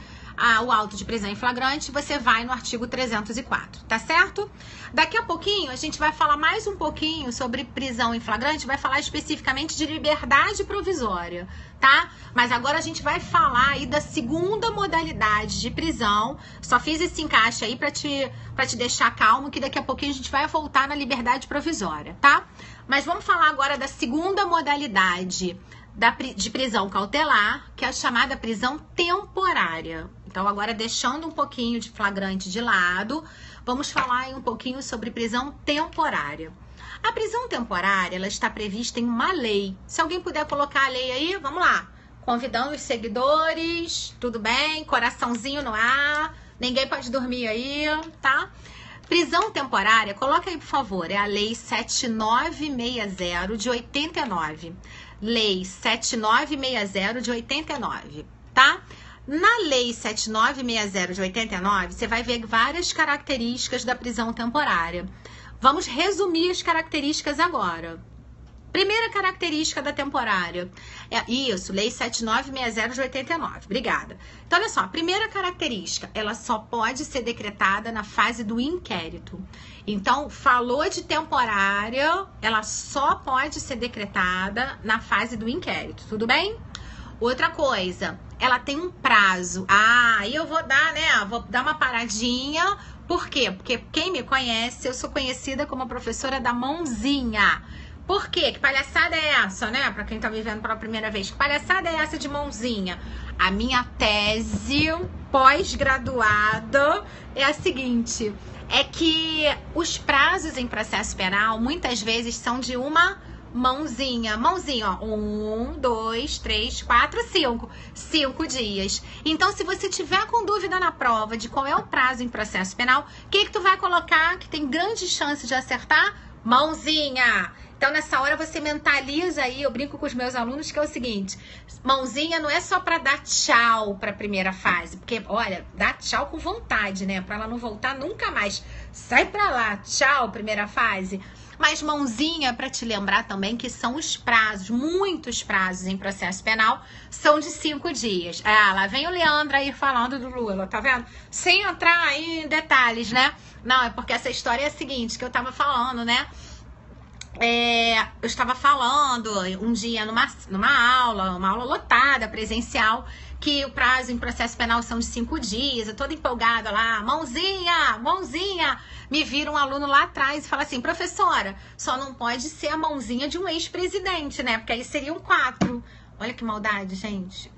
o auto de prisão em flagrante, você vai no artigo 304, tá certo? Daqui a pouquinho, a gente vai falar mais um pouquinho sobre prisão em flagrante, vai falar especificamente de liberdade provisória, tá? Mas agora a gente vai falar aí da segunda modalidade de prisão. Só fiz esse encaixe aí pra te deixar calmo, que daqui a pouquinho a gente vai voltar na liberdade provisória, tá? Mas vamos falar agora da segunda modalidade de prisão cautelar, que é a chamada prisão temporária. Então, agora deixando um pouquinho de flagrante de lado, vamos falar aí um pouquinho sobre prisão temporária. A prisão temporária, ela está prevista em uma lei. Se alguém puder colocar a lei aí, vamos lá. Convidando os seguidores, tudo bem? Coraçãozinho no ar, ninguém pode dormir aí, tá? Prisão temporária, coloca aí, por favor, é a Lei 7960 de 89. Lei 7960 de 89, tá? Na Lei 7960 de 89, você vai ver várias características da prisão temporária. Vamos resumir as características agora. Primeira característica da temporária. Lei 7960 de 89. Obrigada. Então, olha só, a primeira característica, ela só pode ser decretada na fase do inquérito. Então, falou de temporária, ela só pode ser decretada na fase do inquérito, tudo bem? Outra coisa, ela tem um prazo. Aí eu vou dar, né? Vou dar uma paradinha. Por quê? Porque quem me conhece, eu sou conhecida como a professora da mãozinha. Por quê? Que palhaçada é essa, né? Pra quem tá me vendo pela primeira vez. Que palhaçada é essa de mãozinha? A minha tese pós-graduada é a seguinte. É que os prazos em processo penal, muitas vezes, são de uma mãozinha. Mãozinha, ó. 1, 2, 3, 4, 5. 5 dias. Então, se você tiver com dúvida na prova de qual é o prazo em processo penal, o que tu vai colocar que tem grande chance de acertar? Mãozinha. Então, nessa hora, você mentaliza aí, eu brinco com os meus alunos, que é o seguinte, mãozinha não é só para dar tchau para a primeira fase, porque, olha, dá tchau com vontade, né? Para ela não voltar nunca mais. Sai para lá, tchau, primeira fase. Mas mãozinha para te lembrar também que são os prazos, muitos prazos em processo penal, são de 5 dias. Lá vem o Leandro aí falando do Lula, tá vendo? Sem entrar aí em detalhes, né? Não, é porque essa história é a seguinte, que eu tava falando, né? Eu estava falando um dia numa aula, uma aula lotada, presencial, que o prazo em processo penal são de 5 dias, eu toda empolgada lá, mãozinha, mãozinha. Me vira um aluno lá atrás e fala assim, professora, só não pode ser a mãozinha de um ex-presidente, né? Porque aí seriam 4. Olha que maldade, gente.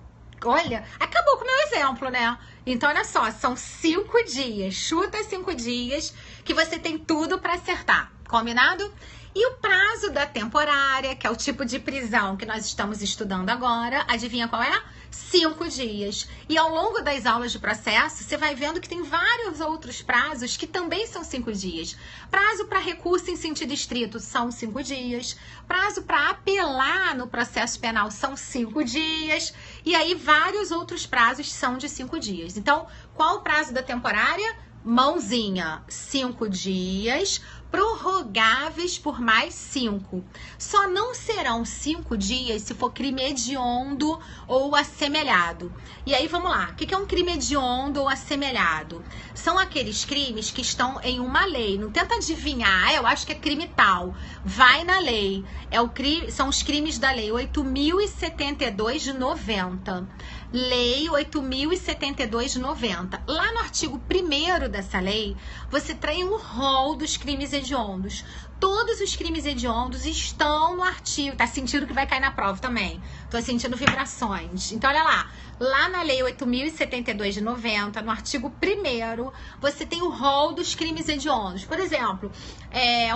Olha, acabou com o meu exemplo, né? Então, olha só, são 5 dias, chuta 5 dias que você tem tudo para acertar. Combinado? E o prazo da temporária, que é o tipo de prisão que nós estamos estudando agora, adivinha qual é? 5 dias. E ao longo das aulas de processo, você vai vendo que tem vários outros prazos que também são 5 dias. Prazo para recurso em sentido estrito são 5 dias. Prazo para apelar no processo penal são 5 dias. E aí vários outros prazos são de 5 dias. Então, qual o prazo da temporária? Mãozinha, 5 dias, prorrogáveis por mais 5. Só não serão 5 dias se for crime hediondo ou assemelhado. E aí, vamos lá. O que é um crime hediondo ou assemelhado? São aqueles crimes que estão em uma lei. Não tenta adivinhar, eu acho que é crime tal. Vai na lei. São os crimes da Lei 8.072 de 90. Lei 8.072 de 90. Lá no artigo 1º dessa lei, você tem um rol dos crimes hediondos. Todos os crimes hediondos estão no artigo. Tá sentindo que vai cair na prova também. Tô sentindo vibrações. Então, olha lá. Lá na Lei 8.072 de 90, no artigo 1º, você tem o rol dos crimes hediondos. Por exemplo,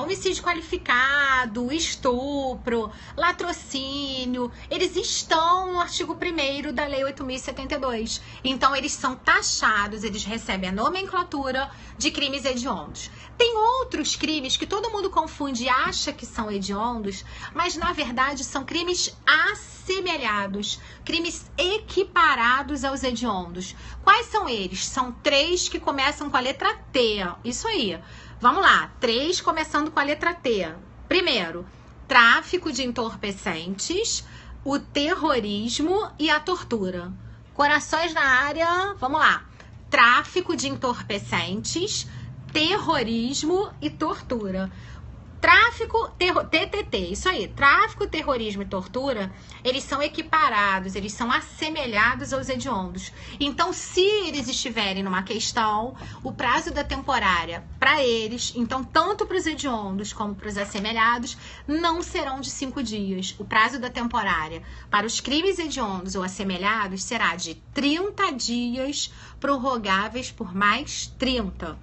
homicídio qualificado, estupro, latrocínio. Eles estão no artigo 1º da Lei 8.072. Então, eles são taxados, eles recebem a nomenclatura de crimes hediondos. Tem outros crimes que todo mundo confunde e acha que são hediondos, mas na verdade são crimes assemelhados, crimes equiparados aos hediondos. Quais são eles? São 3 que começam com a letra T. Isso aí. Vamos lá. 3 começando com a letra T. Primeiro, tráfico de entorpecentes, o terrorismo e a tortura. Corações na área. Vamos lá. Tráfico de entorpecentes, terrorismo e tortura. TTT, isso aí. Tráfico, terrorismo e tortura, eles são equiparados, eles são assemelhados aos hediondos. Então, se eles estiverem numa questão, o prazo da temporária para eles, então tanto para os hediondos como para os assemelhados, não serão de 5 dias. O prazo da temporária para os crimes hediondos ou assemelhados será de 30 dias, prorrogáveis por mais 30.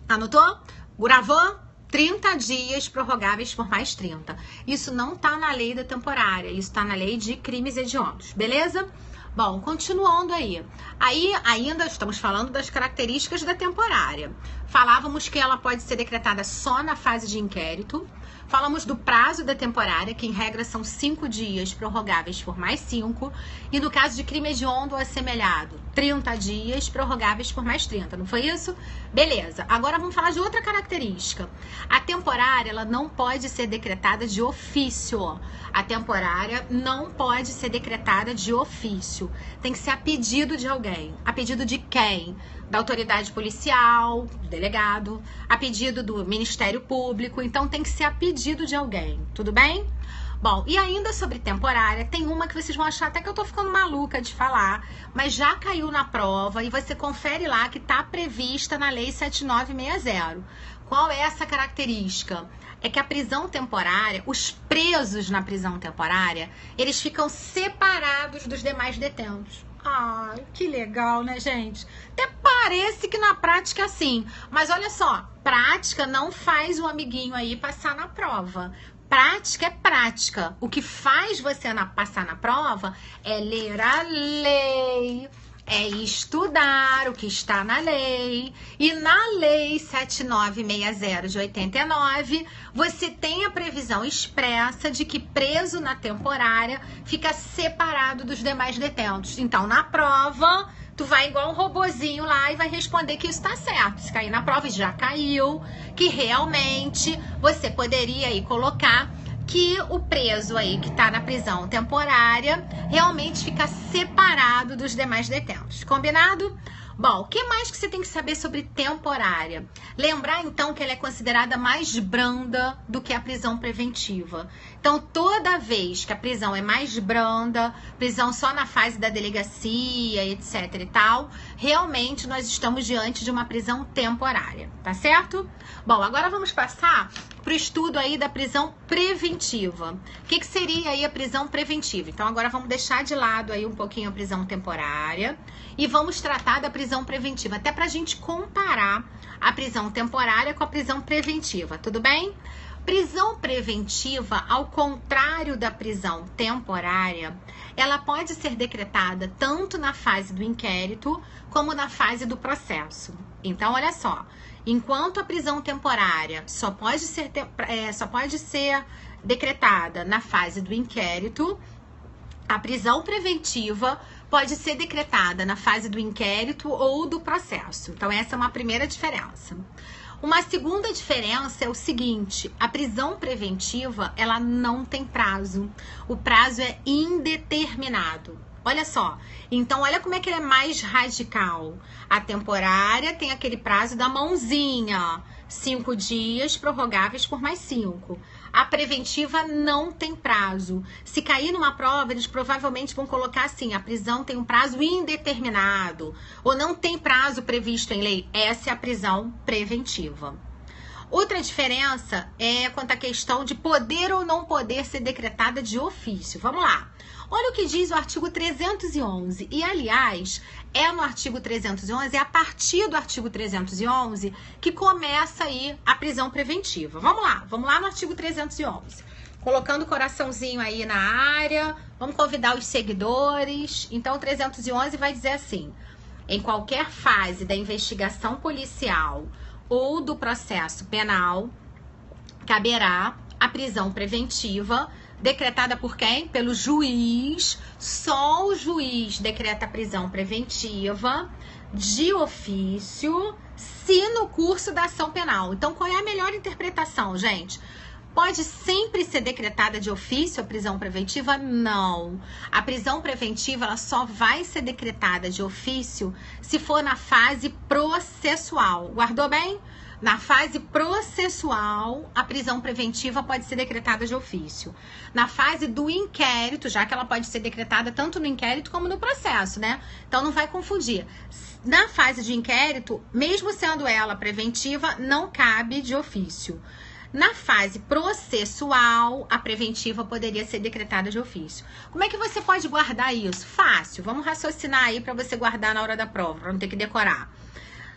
Anotou? Gravou? 30 dias prorrogáveis por mais 30. Isso não tá na lei da temporária, isso tá na lei de crimes hediondos, beleza? Bom, continuando aí. Aí ainda estamos falando das características da temporária. Falávamos que ela pode ser decretada só na fase de inquérito. Falamos do prazo da temporária, que em regra são 5 dias prorrogáveis por mais 5. E no caso de crime hediondo ou assemelhado, 30 dias prorrogáveis por mais 30. Não foi isso? Beleza. Agora vamos falar de outra característica. A temporária, ela não pode ser decretada de ofício. A temporária não pode ser decretada de ofício. Tem que ser a pedido de alguém. A pedido de quem? Da autoridade policial, do delegado, a pedido do Ministério Público. Então tem que ser a pedido de alguém, tudo bem? Bom, e ainda sobre temporária, tem uma que vocês vão achar até que eu tô ficando maluca de falar, mas já caiu na prova e você confere lá que tá prevista na Lei 7960. Qual é essa característica? É que a prisão temporária, os presos na prisão temporária, eles ficam separados dos demais detentos. Ai, que legal, né, gente? Até parece que na prática é assim. Mas olha só, prática não faz o amiguinho aí passar na prova. Prática é prática. O que faz você passar na prova é ler a lei, é estudar o que está na lei. E na Lei 7960 de 89, você tem a previsão expressa de que preso na temporária fica separado dos demais detentos. Então, na prova, tu vai igual um robozinho lá e vai responder que isso tá certo. Se cair na prova, já caiu, que realmente você poderia aí colocar que o preso aí que tá na prisão temporária realmente fica separado dos demais detentos. Combinado? Bom, o que mais que você tem que saber sobre temporária? Lembrar, então, que ela é considerada mais branda do que a prisão preventiva. Então, toda vez que a prisão é mais branda, prisão só na fase da delegacia, etc e tal, realmente nós estamos diante de uma prisão temporária, tá certo? Bom, agora vamos passar para o estudo aí da prisão preventiva. O que seria aí a prisão preventiva? Então agora vamos deixar de lado aí um pouquinho a prisão temporária e vamos tratar da prisão preventiva, até para a gente comparar a prisão temporária com a prisão preventiva, tudo bem? Prisão preventiva, ao contrário da prisão temporária, ela pode ser decretada tanto na fase do inquérito como na fase do processo. Então, olha só, enquanto a prisão temporária só pode ser decretada na fase do inquérito, a prisão preventiva pode ser decretada na fase do inquérito ou do processo. Então, essa é uma primeira diferença. Uma segunda diferença é o seguinte: a prisão preventiva, ela não tem prazo. O prazo é indeterminado. Olha só. Então, olha como é que ele é mais radical. A temporária tem aquele prazo da mãozinha. 5 dias prorrogáveis por mais 5. A preventiva não tem prazo. Se cair numa prova, eles provavelmente vão colocar assim: a prisão tem um prazo indeterminado ou não tem prazo previsto em lei. Essa é a prisão preventiva. Outra diferença é quanto à questão de poder ou não poder ser decretada de ofício. Vamos lá. Olha o que diz o artigo 311. E, aliás, é no artigo 311, é a partir do artigo 311 que começa aí a prisão preventiva. Vamos lá no artigo 311. Colocando o coraçãozinho aí na área, vamos convidar os seguidores. Então, o 311 vai dizer assim: em qualquer fase da investigação policial ou do processo penal, caberá a prisão preventiva decretada por quem? Pelo juiz. Só o juiz decreta a prisão preventiva de ofício, se no curso da ação penal. Então, qual é a melhor interpretação, gente? Pode sempre ser decretada de ofício a prisão preventiva? Não. A prisão preventiva, ela só vai ser decretada de ofício se for na fase processual. Guardou bem? Na fase processual, a prisão preventiva pode ser decretada de ofício. Na fase do inquérito, já que ela pode ser decretada tanto no inquérito como no processo, né? Então, não vai confundir. Na fase de inquérito, mesmo sendo ela preventiva, não cabe de ofício. Na fase processual, a preventiva poderia ser decretada de ofício. Como é que você pode guardar isso? Fácil. Vamos raciocinar aí para você guardar na hora da prova, para não ter que decorar.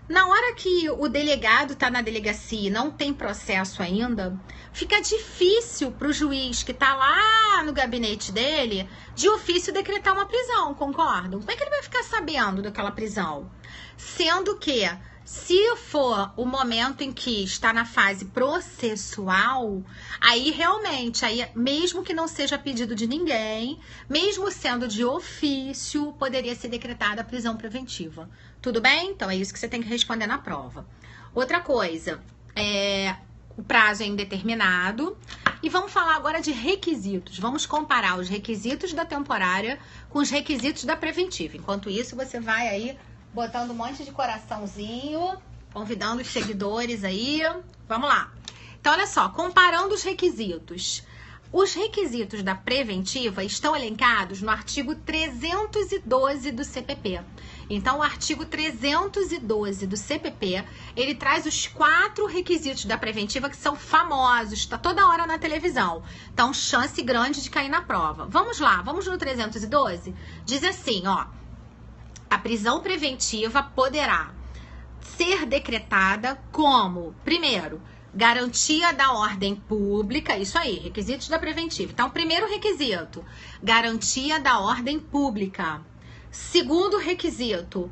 Na hora que o delegado está na delegacia e não tem processo ainda, fica difícil para o juiz que está lá no gabinete dele, de ofício, decretar uma prisão, concordam? Como é que ele vai ficar sabendo daquela prisão? Sendo que, se for o momento em que está na fase processual, aí realmente, mesmo que não seja pedido de ninguém, mesmo sendo de ofício, poderia ser decretada a prisão preventiva. Tudo bem? Então, é isso que você tem que responder na prova. Outra coisa, o prazo é indeterminado. E vamos falar agora de requisitos. Vamos comparar os requisitos da temporária com os requisitos da preventiva. Enquanto isso, você vai aí botando um monte de coraçãozinho, convidando os seguidores aí. Vamos lá. Então, olha só, comparando os requisitos. Os requisitos da preventiva estão elencados no artigo 312 do CPP. Então, o artigo 312 do CPP, ele traz os 4 requisitos da preventiva que são famosos, tá toda hora na televisão. Então, chance grande de cair na prova. Vamos lá, vamos no 312? Diz assim, ó: a prisão preventiva poderá ser decretada como, primeiro, garantia da ordem pública. Isso aí, requisitos da preventiva. Então, primeiro requisito, garantia da ordem pública. Segundo requisito,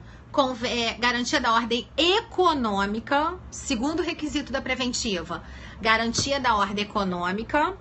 garantia da ordem econômica. Segundo requisito da preventiva, garantia da ordem econômica.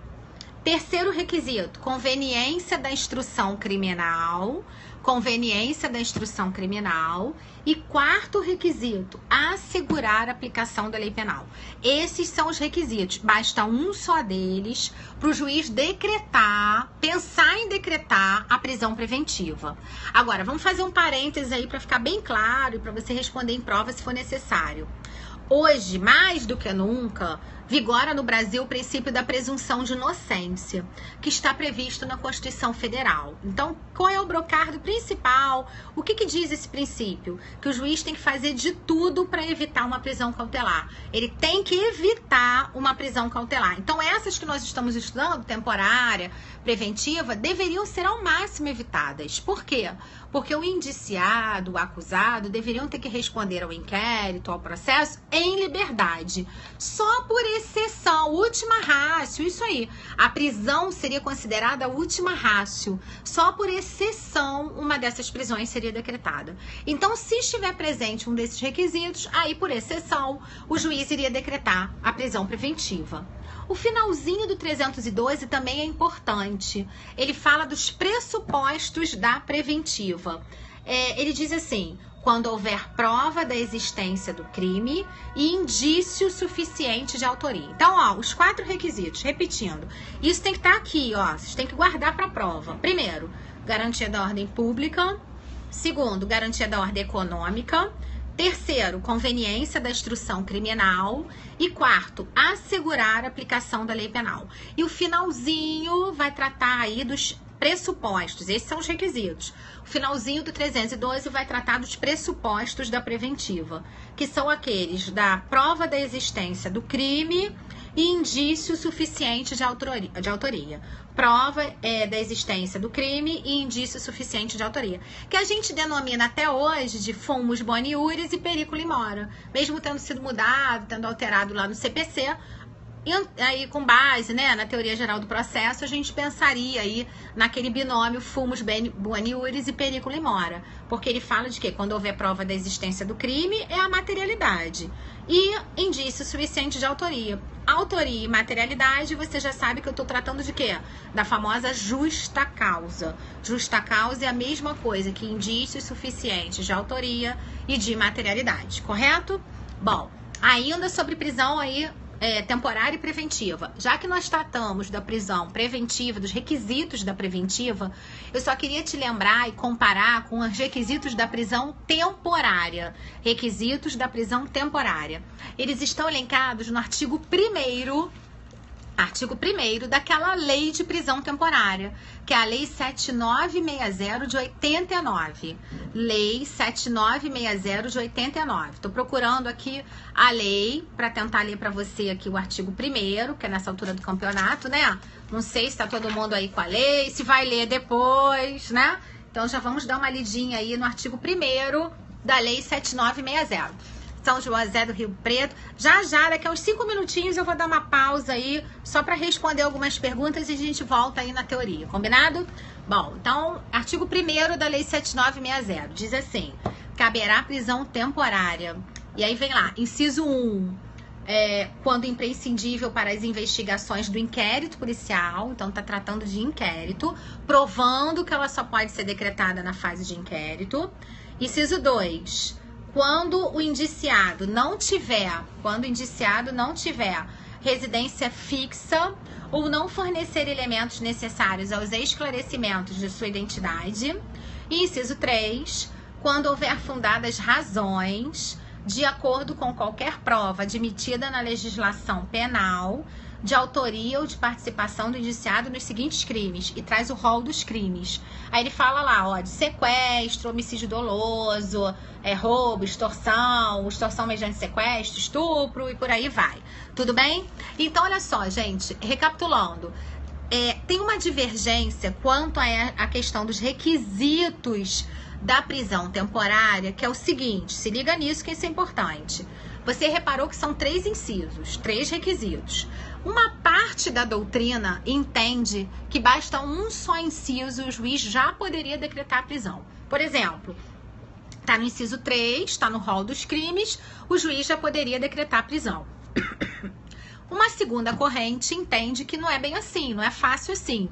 Terceiro requisito, conveniência da instrução criminal. Conveniência da instrução criminal. E quarto requisito, assegurar a aplicação da lei penal. Esses são os requisitos. Basta um só deles para o juiz decretar, pensar em decretar a prisão preventiva. Agora, vamos fazer um parênteses aí para ficar bem claro e para você responder em prova se for necessário. Hoje, mais do que nunca, vigora no Brasil o princípio da presunção de inocência, que está previsto na Constituição Federal. Então, qual é o brocardo principal? O que diz esse princípio? Que o juiz tem que fazer de tudo para evitar uma prisão cautelar. Ele tem que evitar uma prisão cautelar. Então, essas que nós estamos estudando, temporária, preventiva, deveriam ser ao máximo evitadas. Por quê? Porque o indiciado, o acusado, deveriam ter que responder ao inquérito, ao processo, em liberdade. Só por exceção, última rácio, isso aí. A prisão seria considerada a última rácio. Só por exceção, uma dessas prisões seria decretada. Então, se estiver presente um desses requisitos, aí, por exceção, o juiz iria decretar a prisão preventiva. O finalzinho do 312 também é importante. Ele fala dos pressupostos da preventiva. Ele diz assim: quando houver prova da existência do crime e indício suficiente de autoria. Então, ó, os 4 requisitos, repetindo. Isso tem que estar aqui, ó. Vocês têm que guardar para a prova. Primeiro, garantia da ordem pública. Segundo, garantia da ordem econômica. Terceiro, conveniência da instrução criminal. E quarto, assegurar a aplicação da lei penal. E o finalzinho vai tratar aí dos pressupostos. Esses são os requisitos. O finalzinho do 312 vai tratar dos pressupostos da preventiva, que são aqueles da prova da existência do crime e indício suficiente de autoria. Prova da existência do crime e indício suficiente de autoria. Que a gente denomina até hoje de fumus boni iuris e periculo in mora. Mesmo tendo sido mudado, tendo alterado lá no CPC, e aí com base, né, na teoria geral do processo, a gente pensaria aí naquele binômio fumus boni iuris e periculo in mora. Porque ele fala de que quando houver prova da existência do crime é a materialidade. E indício suficiente de autoria. Autoria e materialidade, você já sabe que eu estou tratando de quê? Da famosa justa causa. Justa causa é a mesma coisa que indícios suficientes de autoria e de materialidade, correto? Bom, ainda sobre prisão aí temporária e preventiva. Já que nós tratamos da prisão preventiva, dos requisitos da preventiva, eu só queria te lembrar e comparar com os requisitos da prisão temporária. Requisitos da prisão temporária. Eles estão elencados no artigo 1º daquela lei de prisão temporária, que é a Lei 7960 de 89. Lei 7960 de 89. Tô procurando aqui a lei para tentar ler para você aqui o artigo 1º, que é nessa altura do campeonato, né? Não sei se tá todo mundo aí com a lei, se vai ler depois, né? Então já vamos dar uma lidinha aí no artigo 1º da Lei 7960. São José do Rio Preto. Já, daqui a uns 5 minutinhos eu vou dar uma pausa aí, só para responder algumas perguntas e a gente volta aí na teoria, combinado? Bom, então, artigo 1º da Lei 7960, diz assim: caberá prisão temporária. E aí vem lá, inciso 1, quando imprescindível para as investigações do inquérito policial, então tá tratando de inquérito, provando que ela só pode ser decretada na fase de inquérito. Inciso 2, quando o indiciado não tiver residência fixa ou não fornecer elementos necessários aos esclarecimentos de sua identidade. E inciso 3, quando houver fundadas razões, de acordo com qualquer prova admitida na legislação penal, de autoria ou de participação do indiciado nos seguintes crimes, e traz o rol dos crimes. Aí ele fala lá, ó, de sequestro, homicídio doloso, roubo, extorsão mediante sequestro, estupro e por aí vai. Tudo bem? Então, olha só, gente, recapitulando. Tem uma divergência quanto à questão dos requisitos da prisão temporária, que é o seguinte, se liga nisso que isso é importante. Você reparou que são 3 incisos, 3 requisitos. Uma parte da doutrina entende que basta um só inciso e o juiz já poderia decretar a prisão. Por exemplo, está no inciso 3, está no rol dos crimes, o juiz já poderia decretar a prisão. Uma segunda corrente entende que não é bem assim, não é fácil assim.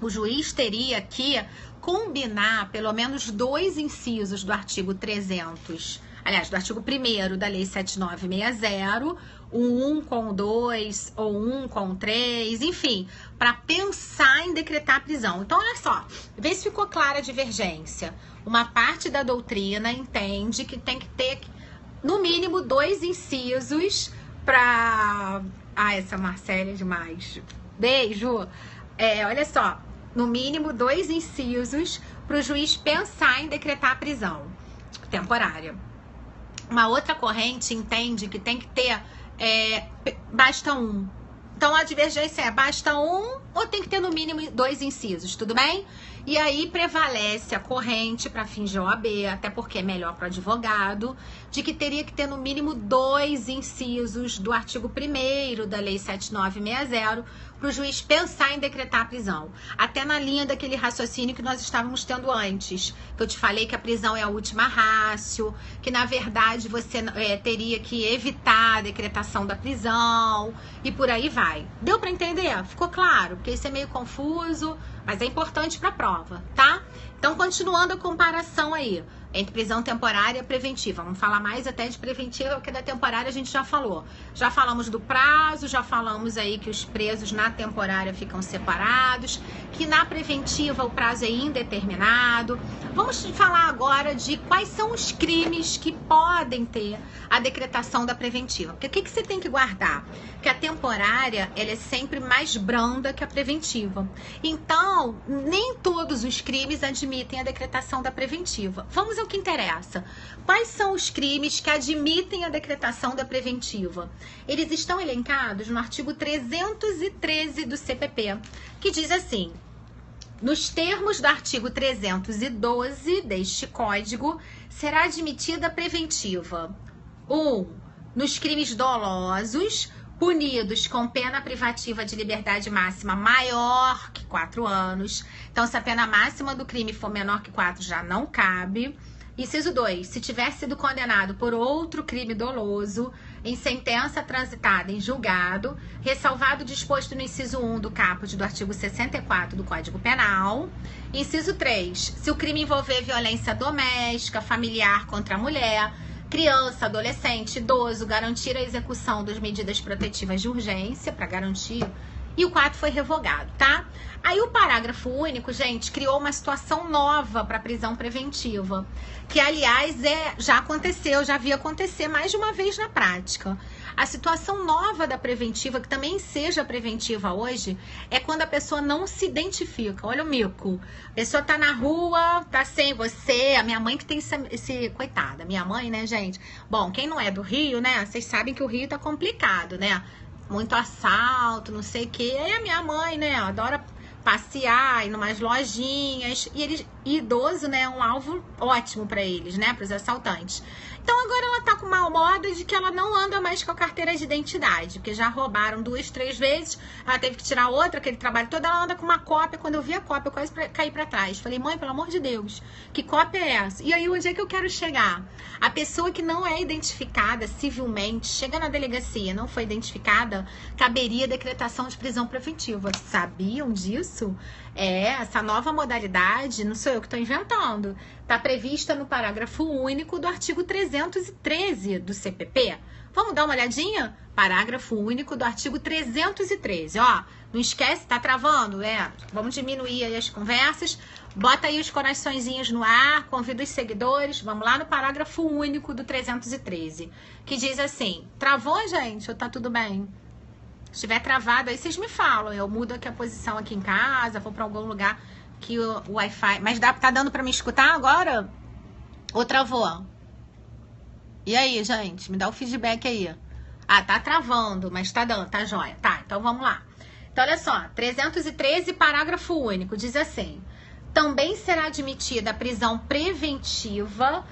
O juiz teria que combinar pelo menos 2 incisos do artigo 300, aliás, do artigo 1º da Lei 7960, o 1 com o 2 ou 1 com o 3, enfim, para pensar em decretar a prisão. Então, olha só, vê se ficou clara a divergência. Uma parte da doutrina entende que tem que ter, no mínimo, 2 incisos para Ah, essa Marcela é demais. Beijo. Olha só, no mínimo 2 incisos para o juiz pensar em decretar a prisão temporária. Uma outra corrente entende que tem que ter, basta 1. Então a divergência é basta 1 ou tem que ter no mínimo 2 incisos, tudo bem? E aí prevalece a corrente para fins de OAB, até porque é melhor para o advogado, de que teria que ter no mínimo 2 incisos do artigo 1º da Lei 7960 para o juiz pensar em decretar a prisão. Até na linha daquele raciocínio que nós estávamos tendo antes, que eu te falei que a prisão é a última ratio, que na verdade você teria que evitar a decretação da prisão e por aí vai. Deu para entender? Ficou claro? Porque isso é meio confuso, mas é importante para a prova, tá? Então, continuando a comparação aí entre prisão temporária e preventiva. Vamos falar mais até de preventiva, porque da temporária a gente já falou. Já falamos do prazo, já falamos aí que os presos na temporária ficam separados, que na preventiva o prazo é indeterminado. Vamos falar agora de quais são os crimes que podem ter a decretação da preventiva. Porque o que você tem que guardar? Que a temporária, ela é sempre mais branda que a preventiva. Então, nem todos os crimes admitem a decretação da preventiva. Vamos ao que interessa. Quais são os crimes que admitem a decretação da preventiva? Eles estão elencados no artigo 313 do CPP, que diz assim: nos termos do artigo 312 deste Código, será admitida a preventiva 1. Nos crimes dolosos, punidos com pena privativa de liberdade máxima maior que 4 anos. Então, se a pena máxima do crime for menor que 4, já não cabe. Inciso 2. Se tiver sido condenado por outro crime doloso, em sentença transitada em julgado, ressalvado o disposto no inciso 1 do caput do artigo 64 do Código Penal. Inciso 3. Se o crime envolver violência doméstica, familiar contra a mulher, criança, adolescente, idoso, garantir a execução das medidas protetivas de urgência para garantir. E o 4 foi revogado, tá? Aí o parágrafo único, gente, criou uma situação nova para prisão preventiva, que aliás já aconteceu, já vi acontecer mais de uma vez na prática. A situação nova da preventiva, que também seja preventiva hoje, é quando a pessoa não se identifica. Olha o mico. A pessoa tá na rua, tá sem você. A minha mãe que tem esse... Coitada, minha mãe, né, gente? Bom, quem não é do Rio, né? Vocês sabem que o Rio tá complicado, né? Muito assalto, não sei o quê. E a minha mãe, né, adora passear, ir numas lojinhas. E eles, idoso, né, é um alvo ótimo para eles, né, para os assaltantes. Então agora ela tá com mal moda de que ela não anda mais com a carteira de identidade, porque já roubaram 2, 3 vezes, ela teve que tirar outra, aquele trabalho todo, ela anda com uma cópia. Quando eu vi a cópia, eu quase caí pra trás. Falei, mãe, pelo amor de Deus, que cópia é essa? E aí, onde é que eu quero chegar? A pessoa que não é identificada civilmente, chega na delegacia, não foi identificada, caberia decretação de prisão preventiva. Sabiam disso? Essa nova modalidade, não sou eu que estou inventando, está prevista no parágrafo único do artigo 313 do CPP. Vamos dar uma olhadinha? Parágrafo único do artigo 313, ó. Não esquece, tá travando? Vamos diminuir aí as conversas. Bota aí os coraçõezinhos no ar, convida os seguidores. Vamos lá no parágrafo único do 313, que diz assim: travou, gente? Ou tá tudo bem? Se estiver travado, aí vocês me falam. Eu mudo aqui a posição aqui em casa, vou para algum lugar que o Wi-Fi... Mas tá dando para me escutar agora? Ou travou? E aí, gente? Me dá o feedback aí. Ah, tá travando, mas tá dando, tá jóia. Tá, então vamos lá. Então, olha só. 313, parágrafo único, diz assim: também será admitida a prisão preventiva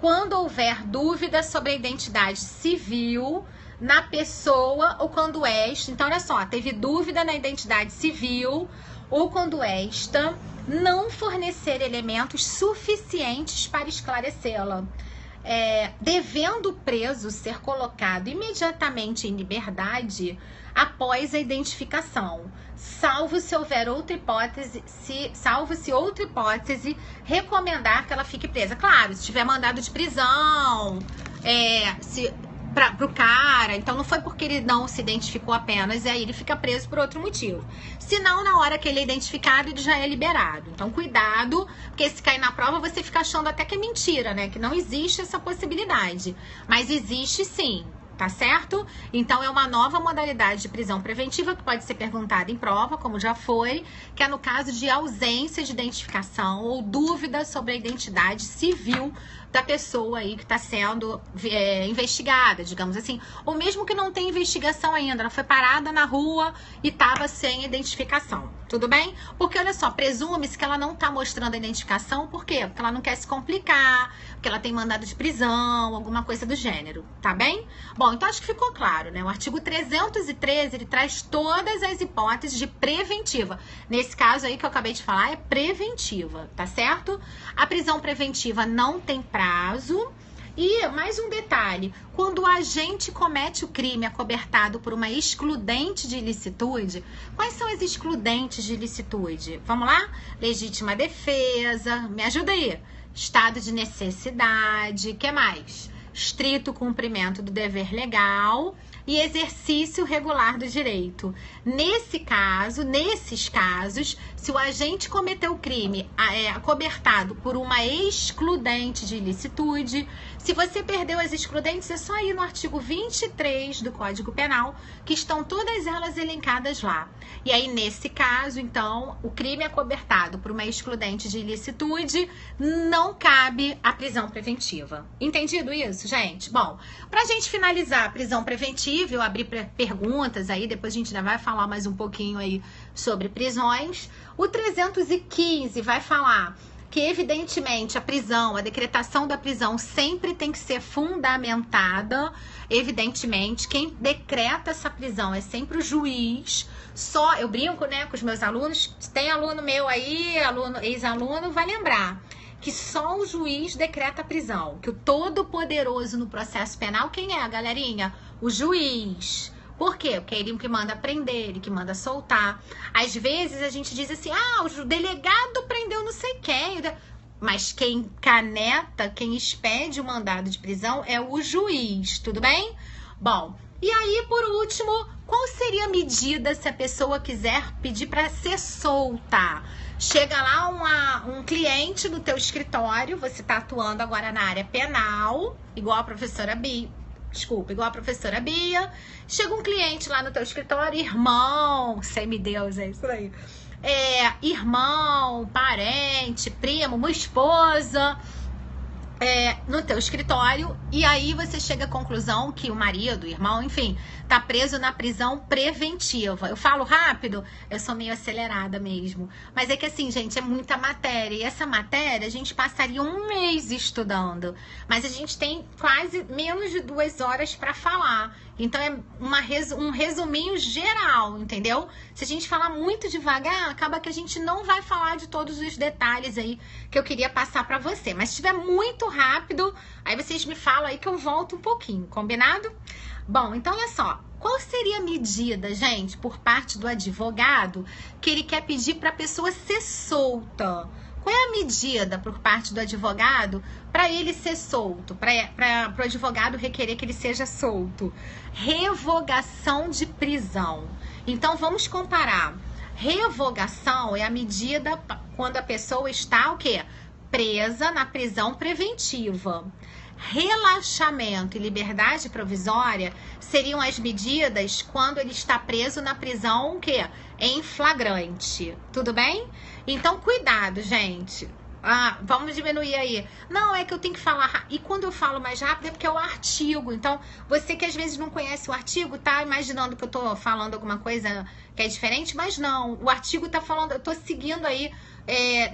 quando houver dúvida sobre a identidade civil na pessoa ou quando esta... Então, olha só, teve dúvida na identidade civil ou quando esta não fornecer elementos suficientes para esclarecê-la. Devendo o preso ser colocado imediatamente em liberdade após a identificação, salvo se houver outra hipótese, salvo se outra hipótese recomendar que ela fique presa. Claro, se tiver mandado de prisão, pro cara, então não foi porque ele não se identificou apenas, e aí ele fica preso por outro motivo. Senão, na hora que ele é identificado, ele já é liberado. Então, cuidado, porque se cair na prova, você fica achando até que é mentira, né? Que não existe essa possibilidade. Mas existe sim. tá certo? Então é uma nova modalidade de prisão preventiva que pode ser perguntada em prova, como já foi, que é no caso de ausência de identificação ou dúvida sobre a identidade civil da pessoa aí que está sendo investigada, digamos assim. Ou mesmo que não tem investigação ainda, ela foi parada na rua e estava sem identificação. Tudo bem? Porque, olha só, presume-se que ela não está mostrando a identificação. Por quê? Porque ela não quer se complicar, porque ela tem mandado de prisão, alguma coisa do gênero. Tá bem? Bom, então acho que ficou claro, né? O artigo 313, ele traz todas as hipóteses de preventiva. Nesse caso aí que eu acabei de falar, é preventiva, tá certo? A prisão preventiva não tem prazo. E mais um detalhe, quando o agente comete o crime acobertado por uma excludente de ilicitude, quais são as excludentes de ilicitude? Vamos lá? Legítima defesa, me ajuda aí. Estado de necessidade, que mais? Estrito cumprimento do dever legal e exercício regular do direito. Nesses casos, se o agente cometeu o crime acobertado por uma excludente de ilicitude, se você perdeu as excludentes, é só ir no artigo 23 do Código Penal, que estão todas elas elencadas lá. E aí, nesse caso, então, o crime acobertado por uma excludente de ilicitude, não cabe a prisão preventiva. Entendido isso, gente? Bom, pra gente finalizar a prisão preventiva, eu abri perguntas aí, depois a gente ainda vai falar mais um pouquinho aí sobre prisões. O 315 vai falar que, evidentemente, a prisão, a decretação da prisão sempre tem que ser fundamentada. Evidentemente, quem decreta essa prisão é sempre o juiz. Só, eu brinco, né, com os meus alunos, tem aluno meu aí, ex-aluno, vai lembrar que só o juiz decreta a prisão, que o todo-poderoso no processo penal, quem é, galerinha? O juiz. Por quê? Porque é ele que manda prender, ele que manda soltar. Às vezes a gente diz assim, o delegado prendeu não sei quem. Mas quem caneta, quem expede o mandado de prisão é o juiz, tudo bem? Bom, e aí, por último, qual seria a medida se a pessoa quiser pedir para ser solta? Chega lá um cliente no teu escritório, você está atuando agora na área penal, igual a professora Bia. Chega um cliente lá no teu escritório, irmão, semideus, é isso aí. Irmão, parente, primo, uma esposa, no teu escritório, e aí você chega à conclusão que o marido, o irmão, enfim, tá preso na prisão preventiva. Eu falo rápido, eu sou meio acelerada mesmo, mas é que assim, gente, é muita matéria, e essa matéria a gente passaria um mês estudando, mas a gente tem quase menos de 2 horas para falar, então é um resuminho geral, entendeu? Se a gente falar muito devagar, acaba que a gente não vai falar de todos os detalhes aí que eu queria passar para você, mas se estiver muito rápido, aí vocês me falam aí que eu volto um pouquinho, combinado? Bom, então olha só, qual seria a medida, gente, por parte do advogado que ele quer pedir para a pessoa ser solta? Qual é a medida por parte do advogado para ele ser solto, para o advogado requerer que ele seja solto? Revogação de prisão. Então vamos comparar. Revogação é a medida quando a pessoa está o quê? Presa na prisão preventiva. Relaxamento e liberdade provisória seriam as medidas quando ele está preso na prisão, o quê? Em flagrante. Tudo bem? Então, cuidado, gente. Vamos diminuir aí. Não, é que eu tenho que falar. E quando eu falo mais rápido é porque é o artigo. Então, você que às vezes não conhece o artigo, tá imaginando que eu tô falando alguma coisa que é diferente, mas não. O artigo tá falando, eu tô seguindo aí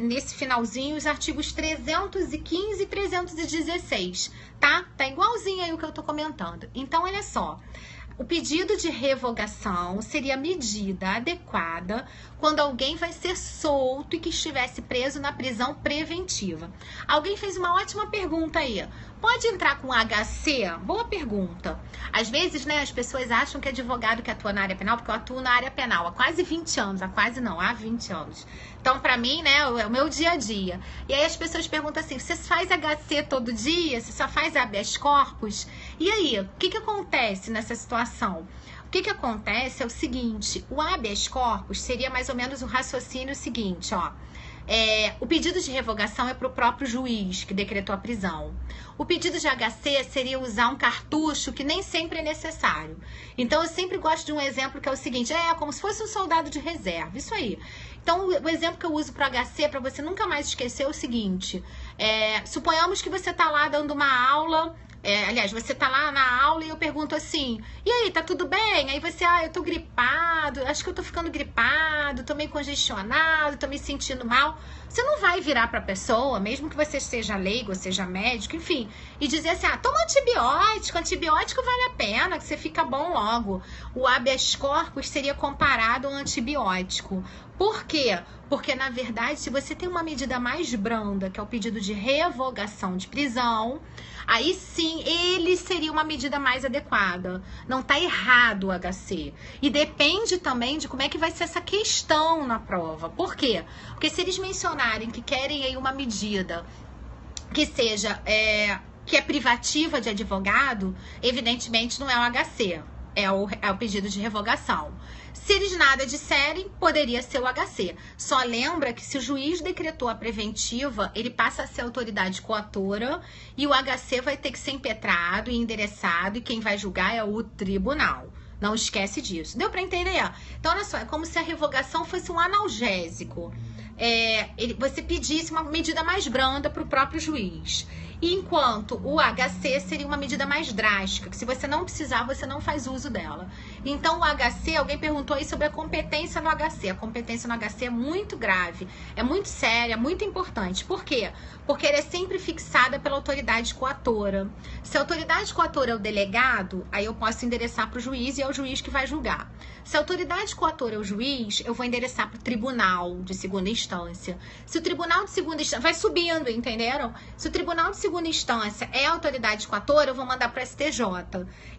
nesse finalzinho os artigos 315 e 316, tá? Tá igualzinho aí o que eu tô comentando. Então, olha só. O pedido de revogação seria a medida adequada quando alguém vai ser solto e que estivesse preso na prisão preventiva. Alguém fez uma ótima pergunta aí. Pode entrar com HC? Boa pergunta. Às vezes, né, as pessoas acham que é advogado que atua na área penal, porque eu atuo na área penal há quase 20 anos. Há 20 anos. Então, pra mim, né, é o meu dia a dia. E aí as pessoas perguntam assim, você faz HC todo dia? Você só faz habeas corpus? E aí, o que acontece nessa situação? O que acontece é o seguinte, o habeas corpus seria mais ou menos o raciocínio seguinte, ó. O pedido de revogação é para o próprio juiz que decretou a prisão. O pedido de HC seria usar um cartucho que nem sempre é necessário. Então, eu sempre gosto de um exemplo que é o seguinte, como se fosse um soldado de reserva, isso aí. Então, o exemplo que eu uso para o HC, para você nunca mais esquecer, é o seguinte, suponhamos que você está lá dando uma aula, aliás, você tá lá na aula e eu pergunto assim, e aí, tá tudo bem? Aí você, eu tô gripado, acho que eu tô ficando gripado, tô meio congestionado, tô me sentindo mal. Você não vai virar pra pessoa, mesmo que você seja leigo, seja médico, enfim, e dizer assim, toma antibiótico vale a pena, que você fica bom logo. O habeas corpus seria comparado ao antibiótico. Por quê? Porque, na verdade, se você tem uma medida mais branda, que é o pedido de revogação de prisão, aí sim, ele seria uma medida mais adequada. Não tá errado o HC. E depende também de como é que vai ser essa questão na prova. Por quê? Porque se eles mencionarem que querem aí uma medida que seja, que é privativa de advogado, evidentemente não é o HC. É o pedido de revogação. Se eles nada disserem, poderia ser o HC. Só lembra que se o juiz decretou a preventiva, ele passa a ser autoridade coatora e o HC vai ter que ser impetrado e endereçado e quem vai julgar é o tribunal. Não esquece disso. Deu para entender? Então, olha só, é como se a revogação fosse um analgésico. Você pedisse uma medida mais branda para o próprio juiz. Enquanto o HC seria uma medida mais drástica, que se você não precisar, você não faz uso dela. Então, o HC, alguém perguntou aí sobre a competência no HC. A competência no HC é muito grave, é muito séria, é muito importante. Por quê? Porque ela é sempre fixada pela autoridade coatora. Se a autoridade coatora é o delegado, aí eu posso endereçar para o juiz e é o juiz que vai julgar. Se a autoridade coatora é o juiz, eu vou endereçar para o tribunal de segunda instância. Se o tribunal de segunda instância... Vai subindo, entenderam? Se o tribunal de segunda instância é a autoridade coatora, eu vou mandar para o STJ.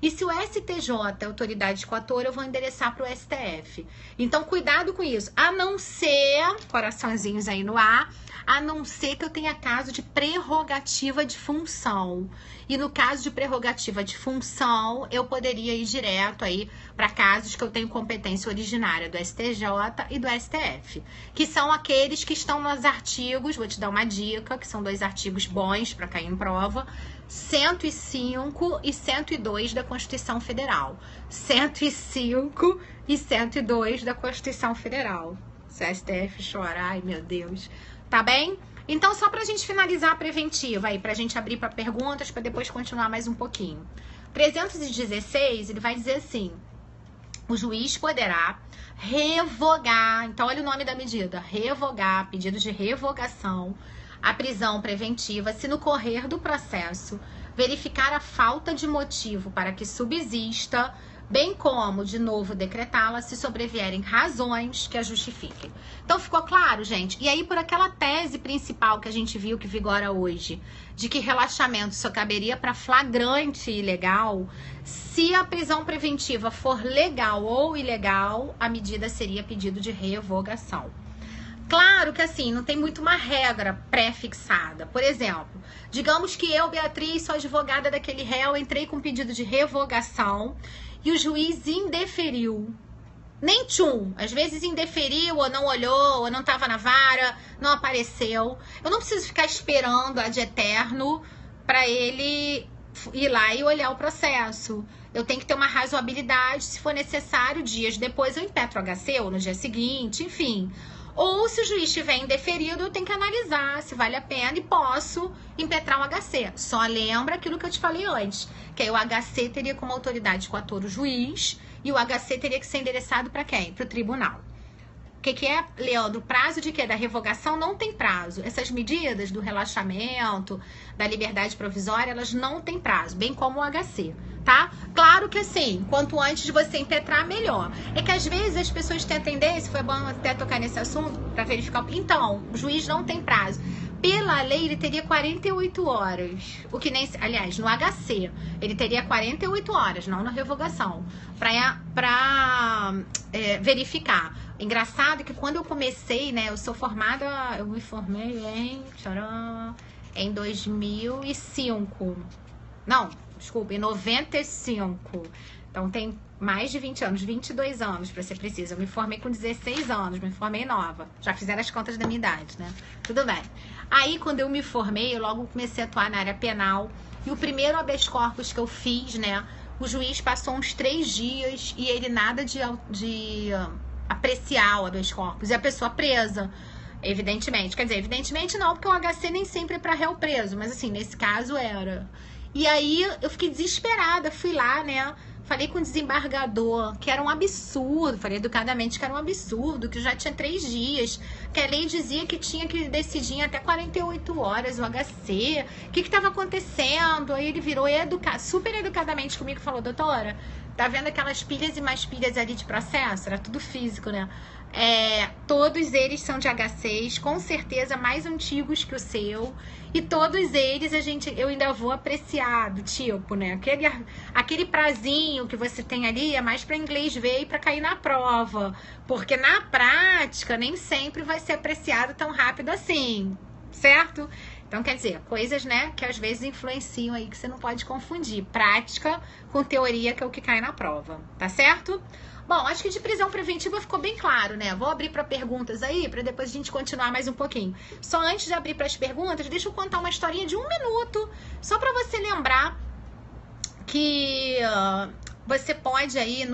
E se o STJ é autoridade coatora, eu vou endereçar para o STF. Então, cuidado com isso. A não ser, coraçõezinhos aí no ar, a não ser que eu tenha caso de prerrogativa de função. E no caso de prerrogativa de função, eu poderia ir direto aí para casos que eu tenho competência originária do STJ e do STF, que são aqueles que estão nos artigos, vou te dar uma dica, que são 2 artigos bons para cair em prova, 105 e 102 da Constituição Federal. 105 e 102 da Constituição Federal. Se o STF chorar, ai meu Deus. Tá bem? Então, só pra gente finalizar a preventiva aí, pra gente abrir para perguntas, para depois continuar mais um pouquinho. 316, ele vai dizer assim, o juiz poderá revogar, então olha o nome da medida, revogar, pedido de revogação, a prisão preventiva, se no correr do processo verificar a falta de motivo para que subsista, bem como, de novo, decretá-la se sobrevierem razões que a justifiquem. Então, ficou claro, gente? E aí, por aquela tese principal que a gente viu que vigora hoje, de que relaxamento só caberia para flagrante ilegal, se a prisão preventiva for legal ou ilegal, a medida seria pedido de revogação. Claro que assim, não tem muito uma regra pré-fixada. Por exemplo, digamos que eu, Beatriz, sou advogada daquele réu, entrei com pedido de revogação e o juiz indeferiu. Nem tchum, às vezes indeferiu, ou não olhou, ou não estava na vara, não apareceu. Eu não preciso ficar esperando ad eterno para ele ir lá e olhar o processo. Eu tenho que ter uma razoabilidade, se for necessário, dias depois eu impetro o HC ou no dia seguinte, enfim. Ou se o juiz estiver indeferido, eu tenho que analisar se vale a pena e posso impetrar um HC. Só lembra aquilo que eu te falei antes, que aí o HC teria como autoridade coatora o juiz e o HC teria que ser endereçado para quem? Para o tribunal. O que é, Leandro? Prazo de quê? Da revogação não tem prazo. Essas medidas do relaxamento, da liberdade provisória, elas não têm prazo, bem como o HC, tá? Claro que assim, quanto antes de você impetrar, melhor. É que às vezes as pessoas têm a tendência, foi bom até tocar nesse assunto, para verificar. Então, o juiz não tem prazo. Pela lei, ele teria 48 horas. O que nem... Aliás, no HC, ele teria 48 horas, não na revogação, para verificar. Engraçado que quando eu comecei, né, eu sou formada, eu me formei em 2005. Não, desculpa, em 95. Então tem mais de 20 anos, 22 anos, pra ser preciso. Eu me formei com 16 anos, me formei nova. Já fizeram as contas da minha idade, né? Tudo bem. Aí, quando eu me formei, eu logo comecei a atuar na área penal. E o primeiro habeas corpus que eu fiz, né? O juiz passou uns 3 dias e ele nada de apreciar o habeas corpus. E a pessoa presa, evidentemente. Quer dizer, evidentemente não, porque o HC nem sempre é pra réu preso. Mas assim, nesse caso era. E aí, eu fiquei desesperada. Fui lá, né? Falei com o desembargador que era um absurdo, falei educadamente que era um absurdo, que já tinha 3 dias, que a lei dizia que tinha que decidir em até 48 horas o HC, o que estava acontecendo. Aí ele virou super educadamente comigo e falou: doutora, tá vendo aquelas pilhas e mais pilhas ali de processo? Era tudo físico, né? Todos eles são de HCs, com certeza mais antigos que o seu, e todos eles eu ainda vou apreciar, do tipo, né? Aquele prazinho que você tem ali é mais para inglês ver e para cair na prova, porque na prática nem sempre vai ser apreciado tão rápido assim, certo? Então, quer dizer, coisas, né, que às vezes influenciam aí, que você não pode confundir prática com teoria, que é o que cai na prova, tá certo? Bom, acho que de prisão preventiva ficou bem claro, né? Vou abrir para perguntas aí, para depois a gente continuar mais um pouquinho. Só antes de abrir para as perguntas, deixa eu contar uma historinha de 1 minuto, só para você lembrar que você pode aí,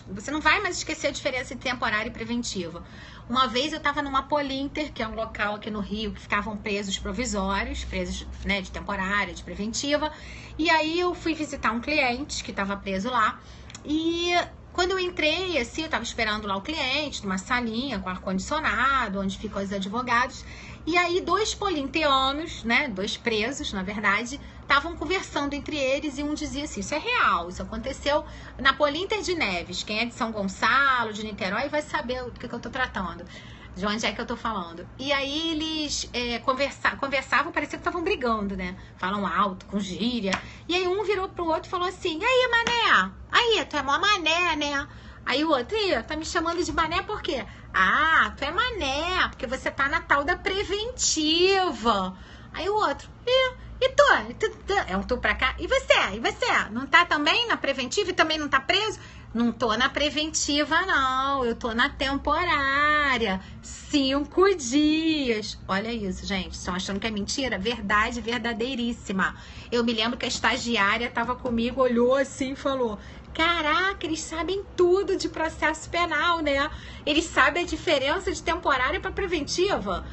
você não vai mais esquecer a diferença entre temporária e preventiva. Uma vez eu estava numa Polinter, que é um local aqui no Rio, que ficavam presos provisórios, presos, né, de temporária, de preventiva, e aí eu fui visitar um cliente que estava preso lá, e quando eu entrei, assim, eu tava esperando lá o cliente, numa salinha com ar-condicionado, onde ficam os advogados. E aí, 2 polinteanos, né, 2 presos, na verdade, estavam conversando entre eles e um dizia assim: isso é real, isso aconteceu na Polinter de Neves. Quem é de São Gonçalo, de Niterói, vai saber do que eu tô tratando, de onde é que eu tô falando. E aí eles conversavam, parecia que estavam brigando, né? Falam alto, com gíria. E aí um virou pro outro e falou assim: e aí, mané? Aí, tu é mó mané, né? Aí o outro: ih, tá me chamando de mané por quê? Ah, tu é mané, porque você tá na tal da preventiva. Aí o outro: e tu? É um tu pra cá? E você? Não tá também na preventiva e também não tá preso? Não tô na preventiva, não. Eu tô na temporária. 5 dias. Olha isso, gente. Estão achando que é mentira? Verdade verdadeiríssima. Eu me lembro que a estagiária tava comigo, olhou assim e falou: caraca, eles sabem tudo de processo penal, né? Eles sabem a diferença de temporária para preventiva.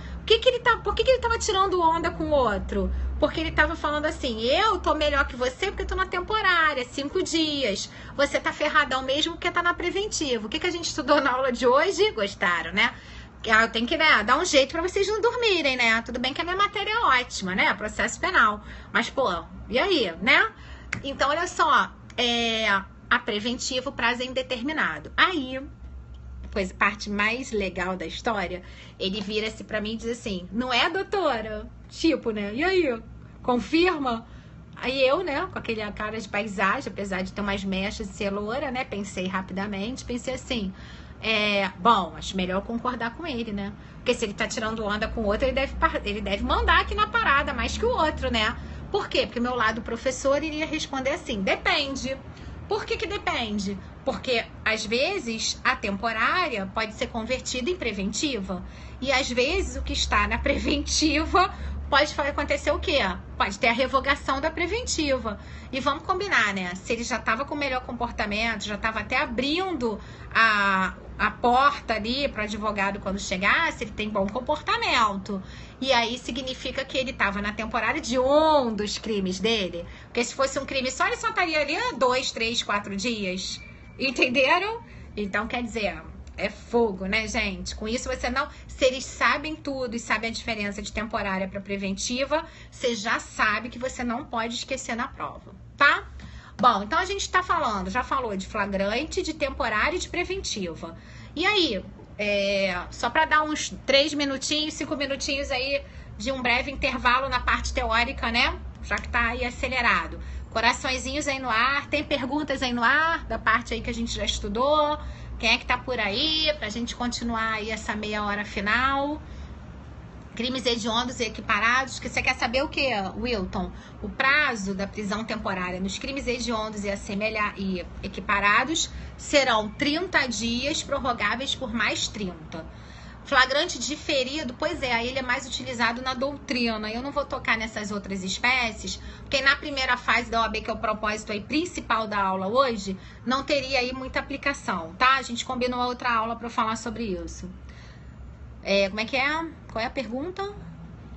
Por que ele tava tirando onda com o outro? Porque ele tava falando assim: eu tô melhor que você porque eu tô na temporária, 5 dias. Você tá ferradão mesmo porque tá na preventiva. O que a gente estudou na aula de hoje? Gostaram, né? Eu tenho que, né, dar um jeito pra vocês não dormirem, né? Tudo bem que a minha matéria é ótima, né? Processo penal. Mas, pô, e aí, né? Então, olha só. A preventiva, o prazo é indeterminado. Aí, pois, parte mais legal da história, ele vira-se pra mim e diz assim: não é, doutora? Tipo, né? E aí? Confirma? Aí eu, né, com aquele cara de paisagem, apesar de ter umas mechas e ser loura, né? Pensei rapidamente, pensei assim: bom, acho melhor concordar com ele, né? Porque se ele tá tirando onda com o outro, ele deve mandar aqui na parada mais que o outro, né? Por quê? Porque meu lado professor iria responder assim: depende. Por que depende? Porque, às vezes, a temporária pode ser convertida em preventiva. E, às vezes, o que está na preventiva pode acontecer o quê? Pode ter a revogação da preventiva. E vamos combinar, né? Se ele já estava com melhor comportamento, já estava até abrindo a porta ali para o advogado quando chegasse, ele tem bom comportamento. E aí significa que ele estava na temporária de um dos crimes dele. Porque se fosse um crime só, ele só estaria ali 2, 3, 4 dias. Entenderam? Então, quer dizer, é fogo, né, gente? Com isso você não... Se eles sabem tudo e sabem a diferença de temporária para preventiva, você já sabe que você não pode esquecer na prova, tá? Bom, então a gente tá falando, já falou de flagrante, de temporária e de preventiva. E aí, só para dar uns 3 minutinhos, 5 minutinhos aí de um breve intervalo na parte teórica, né? Já que tá aí acelerado. Coraçõezinhos aí no ar, tem perguntas aí no ar, da parte aí que a gente já estudou? Quem é que tá por aí, pra gente continuar aí essa meia hora final? Crimes hediondos e equiparados, que você quer saber o que, Wilton? O prazo da prisão temporária nos crimes hediondos e equiparados serão 30 dias, prorrogáveis por mais 30. Flagrante diferido, pois é, aí ele é mais utilizado na doutrina. Eu não vou tocar nessas outras espécies, porque na primeira fase da OAB, que é o propósito aí principal da aula hoje, não teria aí muita aplicação, tá? A gente combinou outra aula para falar sobre isso. Como é que é? Qual é a pergunta,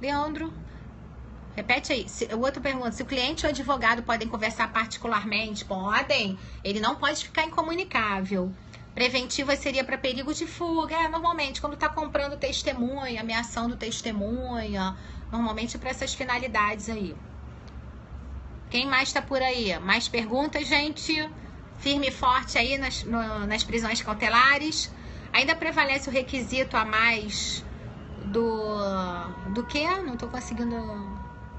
Leandro? Repete aí. O outro pergunta, se o cliente e o advogado podem conversar particularmente? Podem. Ele não pode ficar incomunicável. Preventiva seria para perigo de fuga. Normalmente, quando tá comprando testemunha, ameaçando testemunha, normalmente para essas finalidades aí. Quem mais tá por aí? Mais perguntas, gente? Firme e forte aí nas prisões cautelares. Ainda prevalece o requisito a mais do quê? Não tô conseguindo...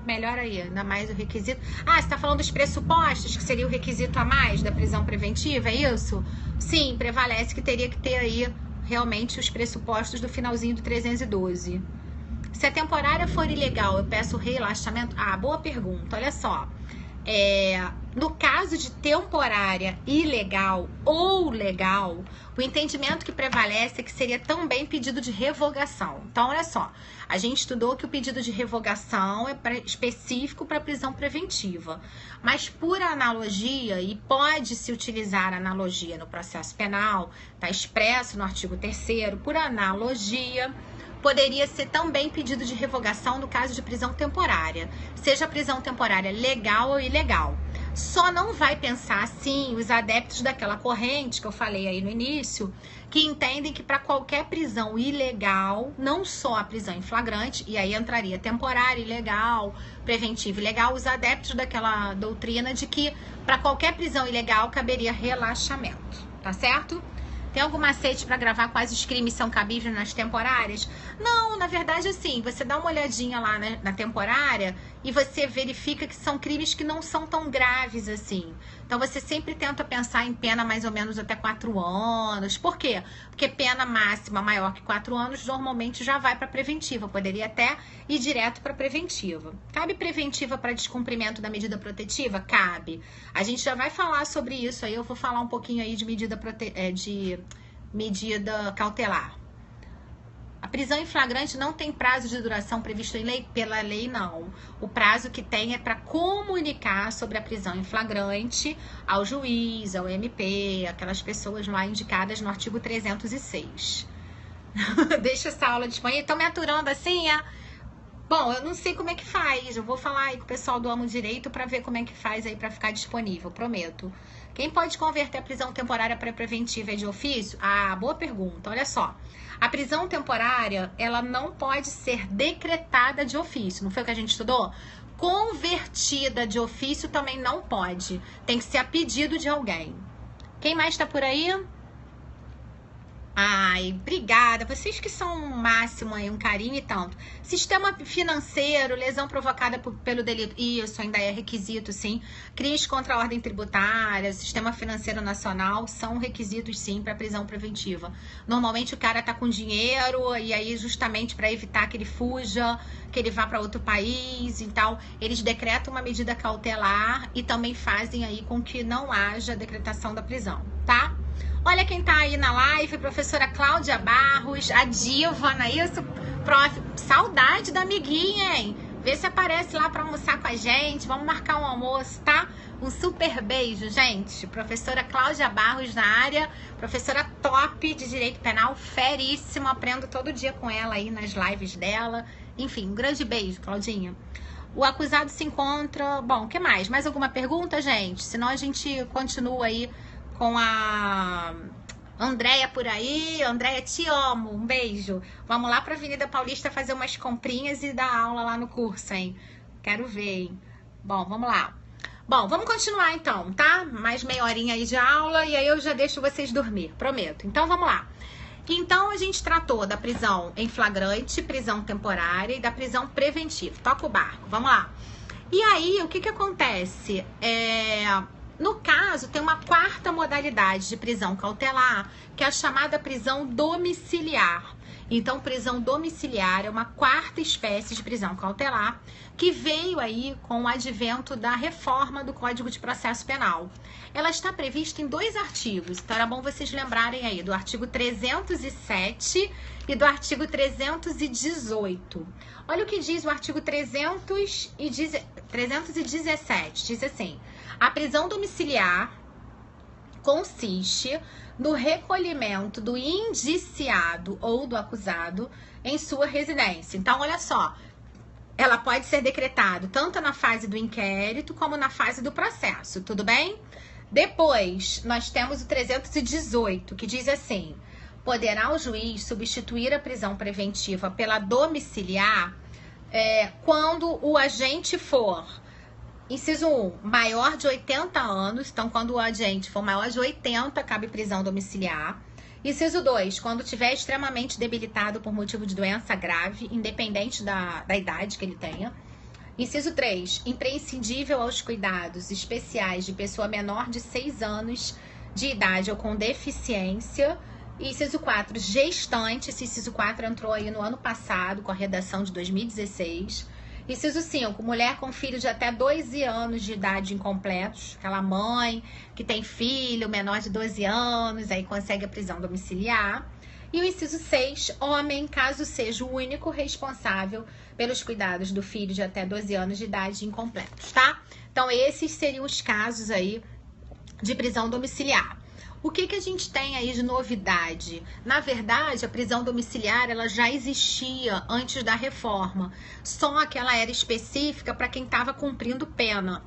Melhor aí, ainda mais o requisito. Ah, você tá falando dos pressupostos, que seria o requisito a mais da prisão preventiva, é isso? Sim, prevalece que teria que ter aí realmente os pressupostos do finalzinho do 312. Se a temporária for ilegal, eu peço relaxamento? Ah, boa pergunta, olha só. No caso de temporária ilegal ou legal, o entendimento que prevalece é que seria também pedido de revogação. Então, olha só, a gente estudou que o pedido de revogação é específico para prisão preventiva, mas por analogia, e pode-se utilizar analogia no processo penal, está expresso no artigo 3º, por analogia, poderia ser também pedido de revogação no caso de prisão temporária, seja a prisão temporária legal ou ilegal. Só não vai pensar assim os adeptos daquela corrente que eu falei aí no início, que entendem que para qualquer prisão ilegal, não só a prisão em flagrante, e aí entraria temporária ilegal, preventiva ilegal, os adeptos daquela doutrina de que para qualquer prisão ilegal caberia relaxamento, tá certo? Tem algum macete para gravar quais os crimes são cabíveis nas temporárias? Não, na verdade, assim, você dá uma olhadinha lá na temporária e você verifica que são crimes que não são tão graves assim. Então, você sempre tenta pensar em pena mais ou menos até 4 anos. Por quê? Porque pena máxima maior que 4 anos normalmente já vai para preventiva. Poderia até ir direto para preventiva. Cabe preventiva para descumprimento da medida protetiva? Cabe. A gente já vai falar sobre isso aí. Eu vou falar um pouquinho aí de medida cautelar. A prisão em flagrante não tem prazo de duração previsto em lei? Pela lei, não. O prazo que tem é para comunicar sobre a prisão em flagrante ao juiz, ao MP, aquelas pessoas lá indicadas no artigo 306. Deixa essa aula disponível. Estão me aturando assim, Bom, eu não sei como é que faz. Eu vou falar aí com o pessoal do Amo Direito para ver como é que faz aí para ficar disponível, prometo. Quem pode converter a prisão temporária para preventiva é de ofício? Ah, boa pergunta. Olha só. A prisão temporária, ela não pode ser decretada de ofício. Não foi o que a gente estudou? Convertida de ofício também não pode. Tem que ser a pedido de alguém. Quem mais tá por aí? Ai, obrigada. Vocês que são um máximo aí, um carinho e tanto. Sistema financeiro, lesão provocada pelo delito. Isso ainda é requisito, sim. Crimes contra a ordem tributária, sistema financeiro nacional são requisitos, sim, para prisão preventiva. Normalmente o cara tá com dinheiro e aí justamente para evitar que ele fuja, que ele vá para outro país e tal, eles decretam uma medida cautelar e também fazem aí com que não haja decretação da prisão, tá? Olha quem tá aí na live, professora Cláudia Barros, a diva, não é isso? Prof, saudade da amiguinha, hein? Vê se aparece lá pra almoçar com a gente, vamos marcar um almoço, tá? Um super beijo, gente. Professora Cláudia Barros na área, professora top de Direito Penal, feríssima, aprendo todo dia com ela aí nas lives dela. Enfim, um grande beijo, Claudinha. O acusado se encontra... Bom, o que mais? Mais alguma pergunta, gente? Senão a gente continua aí com a Andréia por aí. Andréia, te amo, um beijo. Vamos lá pra Avenida Paulista fazer umas comprinhas e dar aula lá no curso, hein? Quero ver, hein? Bom, vamos lá. Bom, vamos continuar então, tá? Mais meia horinha aí de aula e aí eu já deixo vocês dormir, prometo. Então, vamos lá. Então, a gente tratou da prisão em flagrante, prisão temporária e da prisão preventiva. Toca o barco, vamos lá. E aí, o que que acontece? No caso, tem uma quarta modalidade de prisão cautelar, que é a chamada prisão domiciliar. Então, prisão domiciliar é uma quarta espécie de prisão cautelar que veio aí com o advento da reforma do Código de Processo Penal. Ela está prevista em 2 artigos, então era bom vocês lembrarem aí do artigo 307 e do artigo 318. Olha o que diz o artigo 317, diz assim: a prisão domiciliar consiste no recolhimento do indiciado ou do acusado em sua residência. Então, olha só, ela pode ser decretada tanto na fase do inquérito como na fase do processo, tudo bem? Depois, nós temos o 318, que diz assim: poderá o juiz substituir a prisão preventiva pela domiciliar quando o agente for, inciso 1, maior de 80 anos. Então, quando o agente for maior de 80, cabe prisão domiciliar. Inciso 2, quando estiver extremamente debilitado por motivo de doença grave, independente da idade que ele tenha. Inciso 3, imprescindível aos cuidados especiais de pessoa menor de 6 anos de idade ou com deficiência. Inciso 4, gestante. Esse inciso 4 entrou aí no ano passado, com a redação de 2016. Inciso 5, mulher com filho de até 12 anos de idade incompletos, aquela mãe que tem filho menor de 12 anos, aí consegue a prisão domiciliar. E o inciso 6, homem, caso seja o único responsável pelos cuidados do filho de até 12 anos de idade incompletos, tá? Então, esses seriam os casos aí de prisão domiciliar. O que a gente tem aí de novidade? Na verdade, a prisão domiciliar ela já existia antes da reforma, só que ela era específica para quem estava cumprindo pena.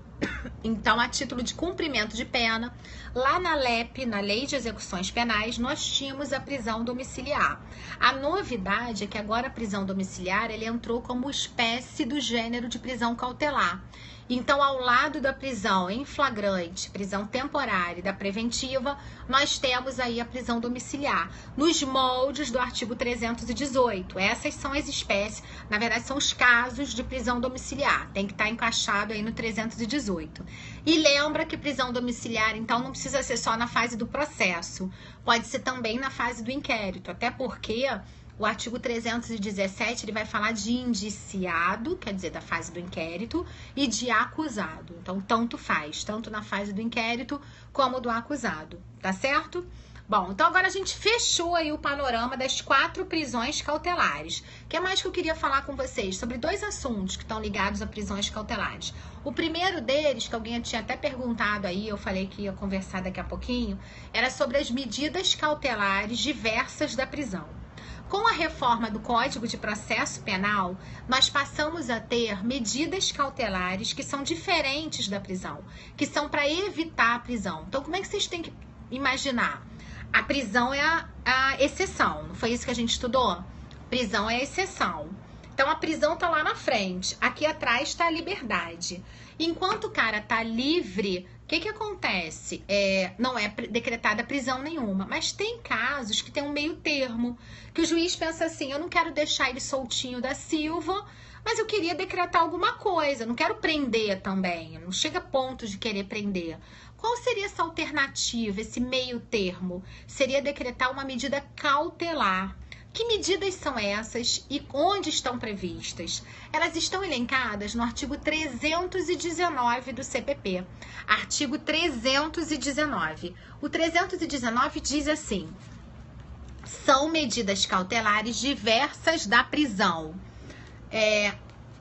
Então, a título de cumprimento de pena, lá na LEP, na Lei de Execuções Penais, nós tínhamos a prisão domiciliar. A novidade é que agora a prisão domiciliar ele entrou como espécie do gênero de prisão cautelar. Então, ao lado da prisão em flagrante, prisão temporária e da preventiva, nós temos aí a prisão domiciliar, nos moldes do artigo 318. Essas são as espécies, na verdade, são os casos de prisão domiciliar. Tem que estar encaixado aí no 318. E lembra que prisão domiciliar, então, não precisa ser só na fase do processo. Pode ser também na fase do inquérito, até porque o artigo 317, ele vai falar de indiciado, quer dizer, da fase do inquérito, e de acusado. Então, tanto faz, tanto na fase do inquérito como do acusado, tá certo? Bom, então agora a gente fechou aí o panorama das 4 prisões cautelares. O que mais que eu queria falar com vocês? Sobre 2 assuntos que estão ligados a prisões cautelares. O primeiro deles, que alguém tinha até perguntado aí, eu falei que ia conversar daqui a pouquinho, era sobre as medidas cautelares diversas da prisão. Com a reforma do Código de Processo Penal, nós passamos a ter medidas cautelares que são diferentes da prisão, que são para evitar a prisão. Então, como é que vocês têm que imaginar? A prisão é a exceção, não foi isso que a gente estudou? Prisão é a exceção. Então, a prisão está lá na frente, aqui atrás está a liberdade. Enquanto o cara está livre, o que acontece? Não é decretada prisão nenhuma, mas tem casos que tem um meio termo, que o juiz pensa assim, eu não quero deixar ele soltinho da Silva, mas eu queria decretar alguma coisa, não quero prender também, não chega a ponto de querer prender. Qual seria essa alternativa, esse meio termo? Seria decretar uma medida cautelar. Que medidas são essas e onde estão previstas? Elas estão elencadas no artigo 319 do CPP. Artigo 319. O 319 diz assim: são medidas cautelares diversas da prisão.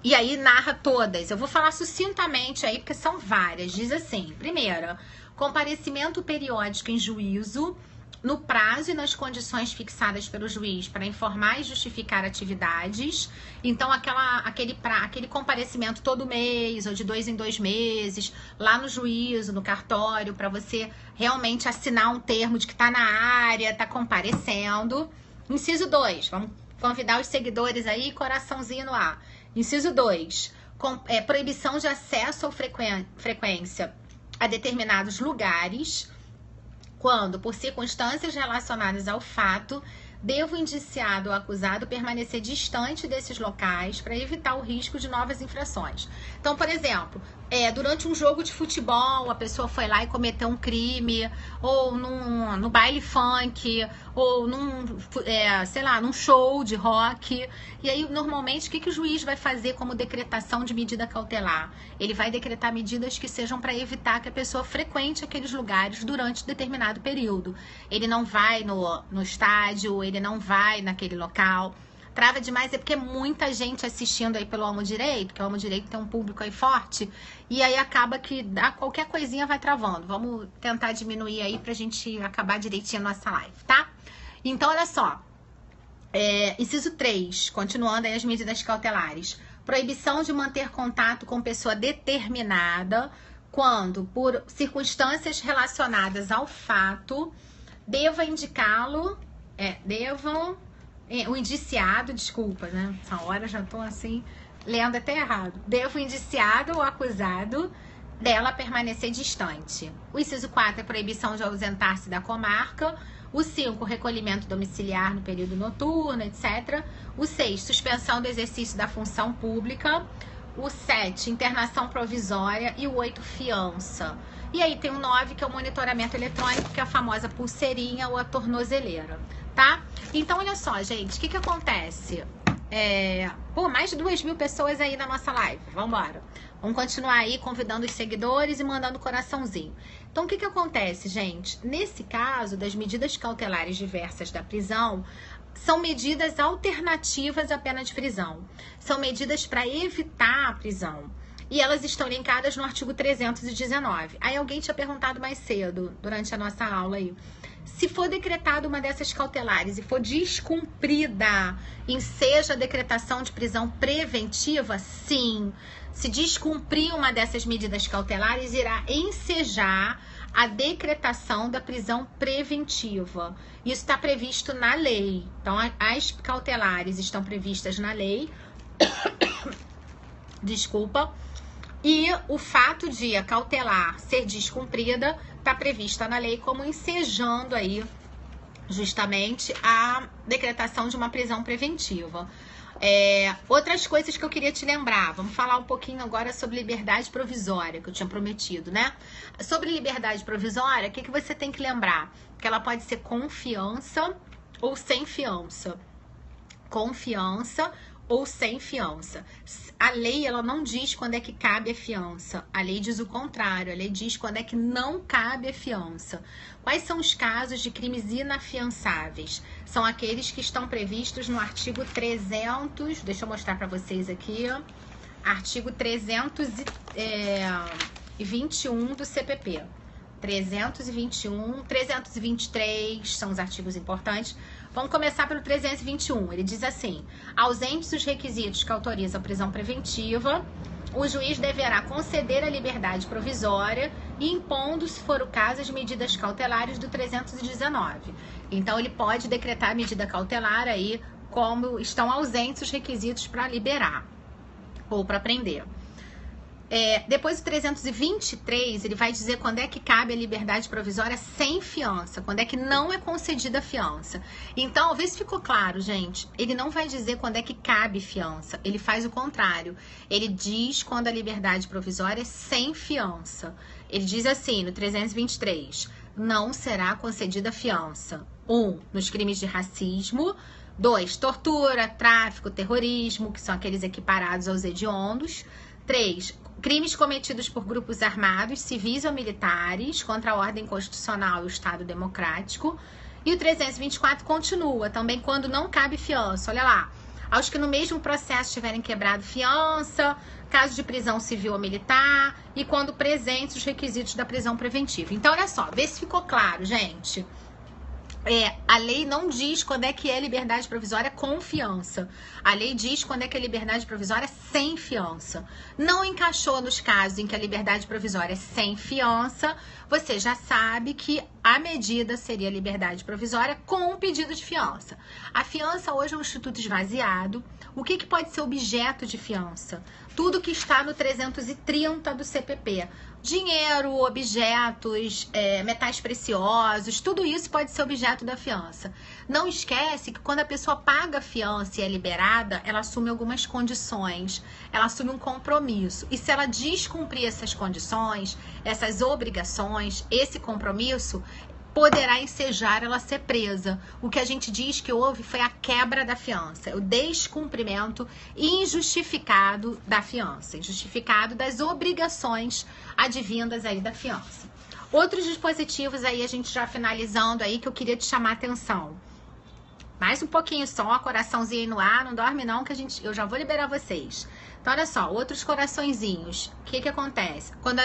E aí narra todas. Eu vou falar sucintamente aí, porque são várias. Diz assim: primeira, comparecimento periódico em juízo, no prazo e nas condições fixadas pelo juiz para informar e justificar atividades. Então, aquele comparecimento todo mês ou de 2 em 2 meses, lá no juízo, no cartório, para você realmente assinar um termo de que está na área, está comparecendo. Inciso 2, vamos convidar os seguidores aí, coraçãozinho no ar. Inciso 2, proibição de acesso ou frequência a determinados lugares, quando, por circunstâncias relacionadas ao fato, Deva o indiciado ou acusado permanecer distante desses locais para evitar o risco de novas infrações. Então, por exemplo, durante um jogo de futebol, a pessoa foi lá e cometeu um crime, ou no baile funk, ou num show de rock. E aí, normalmente, o que o juiz vai fazer como decretação de medida cautelar? Ele vai decretar medidas que sejam para evitar que a pessoa frequente aqueles lugares durante determinado período. Ele não vai no estádio, ele não vai naquele local. Trava demais é porque é muita gente assistindo aí pelo Amo Direito, que o Amo Direito tem um público aí forte, e aí acaba que qualquer coisinha vai travando. Vamos tentar diminuir aí pra gente acabar direitinho a nossa live, tá? Então, olha só. Inciso 3, continuando aí as medidas cautelares. Proibição de manter contato com pessoa determinada quando, por circunstâncias relacionadas ao fato, deva indicá-lo, o indiciado, desculpa, né? Essa hora já tô assim, lendo até errado. Deva o indiciado ou acusado dela permanecer distante. O inciso 4 é proibição de ausentar-se da comarca. O 5, recolhimento domiciliar no período noturno, etc. O 6, suspensão do exercício da função pública. O 7, internação provisória. E o 8, fiança. E aí tem o 9, que é o monitoramento eletrônico, que é a famosa pulseirinha ou a tornozeleira, tá? Então, olha só, gente, o que acontece? Mais de 2.000 pessoas aí na nossa live. Vambora. Vamos continuar aí convidando os seguidores e mandando coraçãozinho. Então, o que acontece, gente? Nesse caso, das medidas cautelares diversas da prisão, são medidas alternativas à pena de prisão. São medidas para evitar a prisão. E elas estão linkadas no artigo 319. Aí alguém tinha perguntado mais cedo, durante a nossa aula aí. Se for decretada uma dessas cautelares e for descumprida, enseja a decretação de prisão preventiva? Sim. Se descumprir uma dessas medidas cautelares, irá ensejar a decretação da prisão preventiva. Isso está previsto na lei. Então, as cautelares estão previstas na lei. Desculpa. E o fato de a cautelar ser descumprida está prevista na lei como ensejando aí justamente a decretação de uma prisão preventiva. Outras coisas que eu queria te lembrar, vamos falar um pouquinho agora sobre liberdade provisória, que eu tinha prometido, né? Sobre liberdade provisória, o que você tem que lembrar? Que ela pode ser com fiança ou sem fiança. Com fiança ou sem fiança. A lei, ela não diz quando é que cabe a fiança. A lei diz o contrário. A lei diz quando é que não cabe a fiança. Quais são os casos de crimes inafiançáveis? São aqueles que estão previstos no artigo 300... Deixa eu mostrar para vocês aqui. Artigo 321 do CPP. 321, 323 são os artigos importantes. Vamos começar pelo 321. Ele diz assim: ausentes os requisitos que autorizam a prisão preventiva, o juiz deverá conceder a liberdade provisória e impondo, se for o caso, as medidas cautelares do 319. Então, ele pode decretar a medida cautelar aí como estão ausentes os requisitos para liberar ou para prender. Depois do 323, ele vai dizer quando é que cabe a liberdade provisória sem fiança, quando é que não é concedida a fiança. Então, vê se ficou claro, gente. Ele não vai dizer quando é que cabe fiança, ele faz o contrário. Ele diz quando a liberdade provisória é sem fiança. Ele diz assim, no 323, não será concedida fiança. 1, nos crimes de racismo. 2, tortura, tráfico, terrorismo, que são aqueles equiparados aos hediondos. 3, crimes cometidos por grupos armados, civis ou militares, contra a ordem constitucional e o Estado democrático. E o 324 continua, também quando não cabe fiança. Olha lá, aos que no mesmo processo tiverem quebrado fiança, caso de prisão civil ou militar, e quando presentes os requisitos da prisão preventiva. Então, olha só, vê se ficou claro, gente. A lei não diz quando é que é liberdade provisória com fiança. A lei diz quando é que é liberdade provisória sem fiança. Não encaixou nos casos em que a liberdade provisória é sem fiança, você já sabe que a medida seria liberdade provisória com um pedido de fiança. A fiança hoje é um instituto esvaziado. O que pode ser objeto de fiança? Tudo que está no 330 do CPP. Dinheiro, objetos, metais preciosos, tudo isso pode ser objeto da fiança. Não esquece que quando a pessoa paga a fiança e é liberada, ela assume algumas condições, ela assume um compromisso. E se ela descumprir essas condições, essas obrigações, esse compromisso, poderá ensejar ela ser presa. O que a gente diz que houve foi a quebra da fiança, o descumprimento injustificado da fiança, injustificado das obrigações advindas aí da fiança. Outros dispositivos aí, a gente já finalizando aí, que eu queria te chamar a atenção. Mais um pouquinho só, coraçãozinho aí no ar, não dorme não, que eu já vou liberar vocês. Então, olha só, outros coraçõezinhos. O que acontece? Quando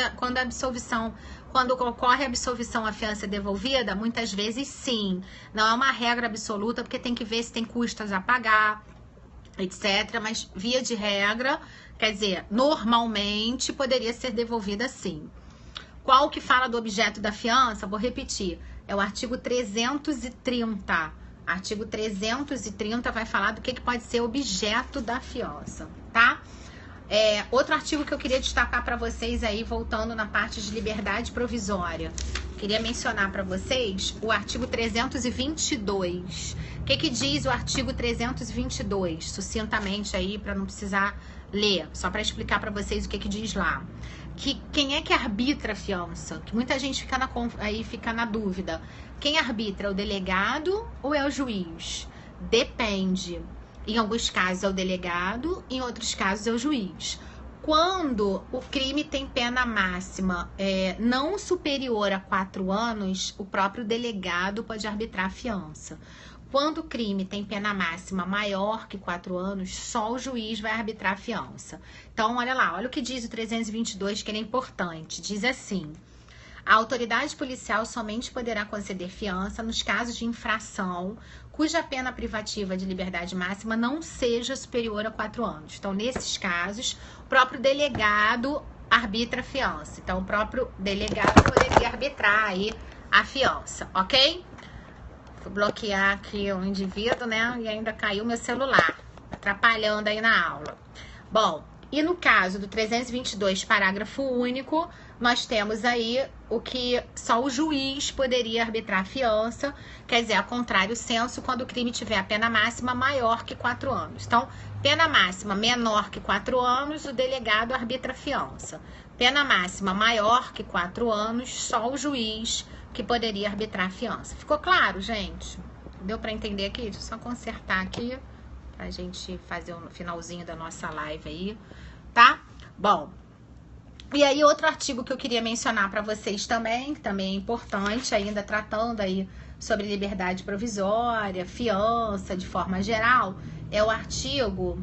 ocorre a absolvição, a fiança é devolvida, muitas vezes sim. Não é uma regra absoluta, porque tem que ver se tem custas a pagar, etc. Mas via de regra, quer dizer, normalmente poderia ser devolvida sim. Qual que fala do objeto da fiança? Vou repetir. É o artigo 330. Artigo 330 vai falar do que pode ser objeto da fiança, tá? Outro artigo que eu queria destacar para vocês aí, voltando na parte de liberdade provisória. Queria mencionar para vocês o artigo 322. O que diz o artigo 322? Sucintamente aí, para não precisar ler, só para explicar para vocês o que diz lá. Que quem é que arbitra a fiança? Que muita gente fica na dúvida. Quem arbitra é o delegado ou é o juiz? Depende. Em alguns casos é o delegado, em outros casos é o juiz. Quando o crime tem pena máxima não superior a 4 anos, o próprio delegado pode arbitrar a fiança. Quando o crime tem pena máxima maior que 4 anos, só o juiz vai arbitrar a fiança. Então, olha lá, olha o que diz o 322, que ele é importante. Diz assim: a autoridade policial somente poderá conceder fiança nos casos de infração cuja pena privativa de liberdade máxima não seja superior a 4 anos. Então, nesses casos, o próprio delegado arbitra a fiança. Então, o próprio delegado poderia arbitrar aí a fiança, ok? Vou bloquear aqui o indivíduo, né? E ainda caiu meu celular, atrapalhando aí na aula. Bom, e no caso do 322, parágrafo único, nós temos aí o que só o juiz poderia arbitrar a fiança, quer dizer, a contrário senso, quando o crime tiver a pena máxima maior que 4 anos. Então, pena máxima menor que 4 anos, o delegado arbitra a fiança. Pena máxima maior que 4 anos, só o juiz que poderia arbitrar a fiança. Ficou claro, gente? Deu para entender aqui? Deixa eu só consertar aqui, pra gente fazer o finalzinho da nossa live aí, tá? Bom, e aí outro artigo que eu queria mencionar para vocês também, que também é importante, ainda tratando aí sobre liberdade provisória, fiança de forma geral, é o artigo,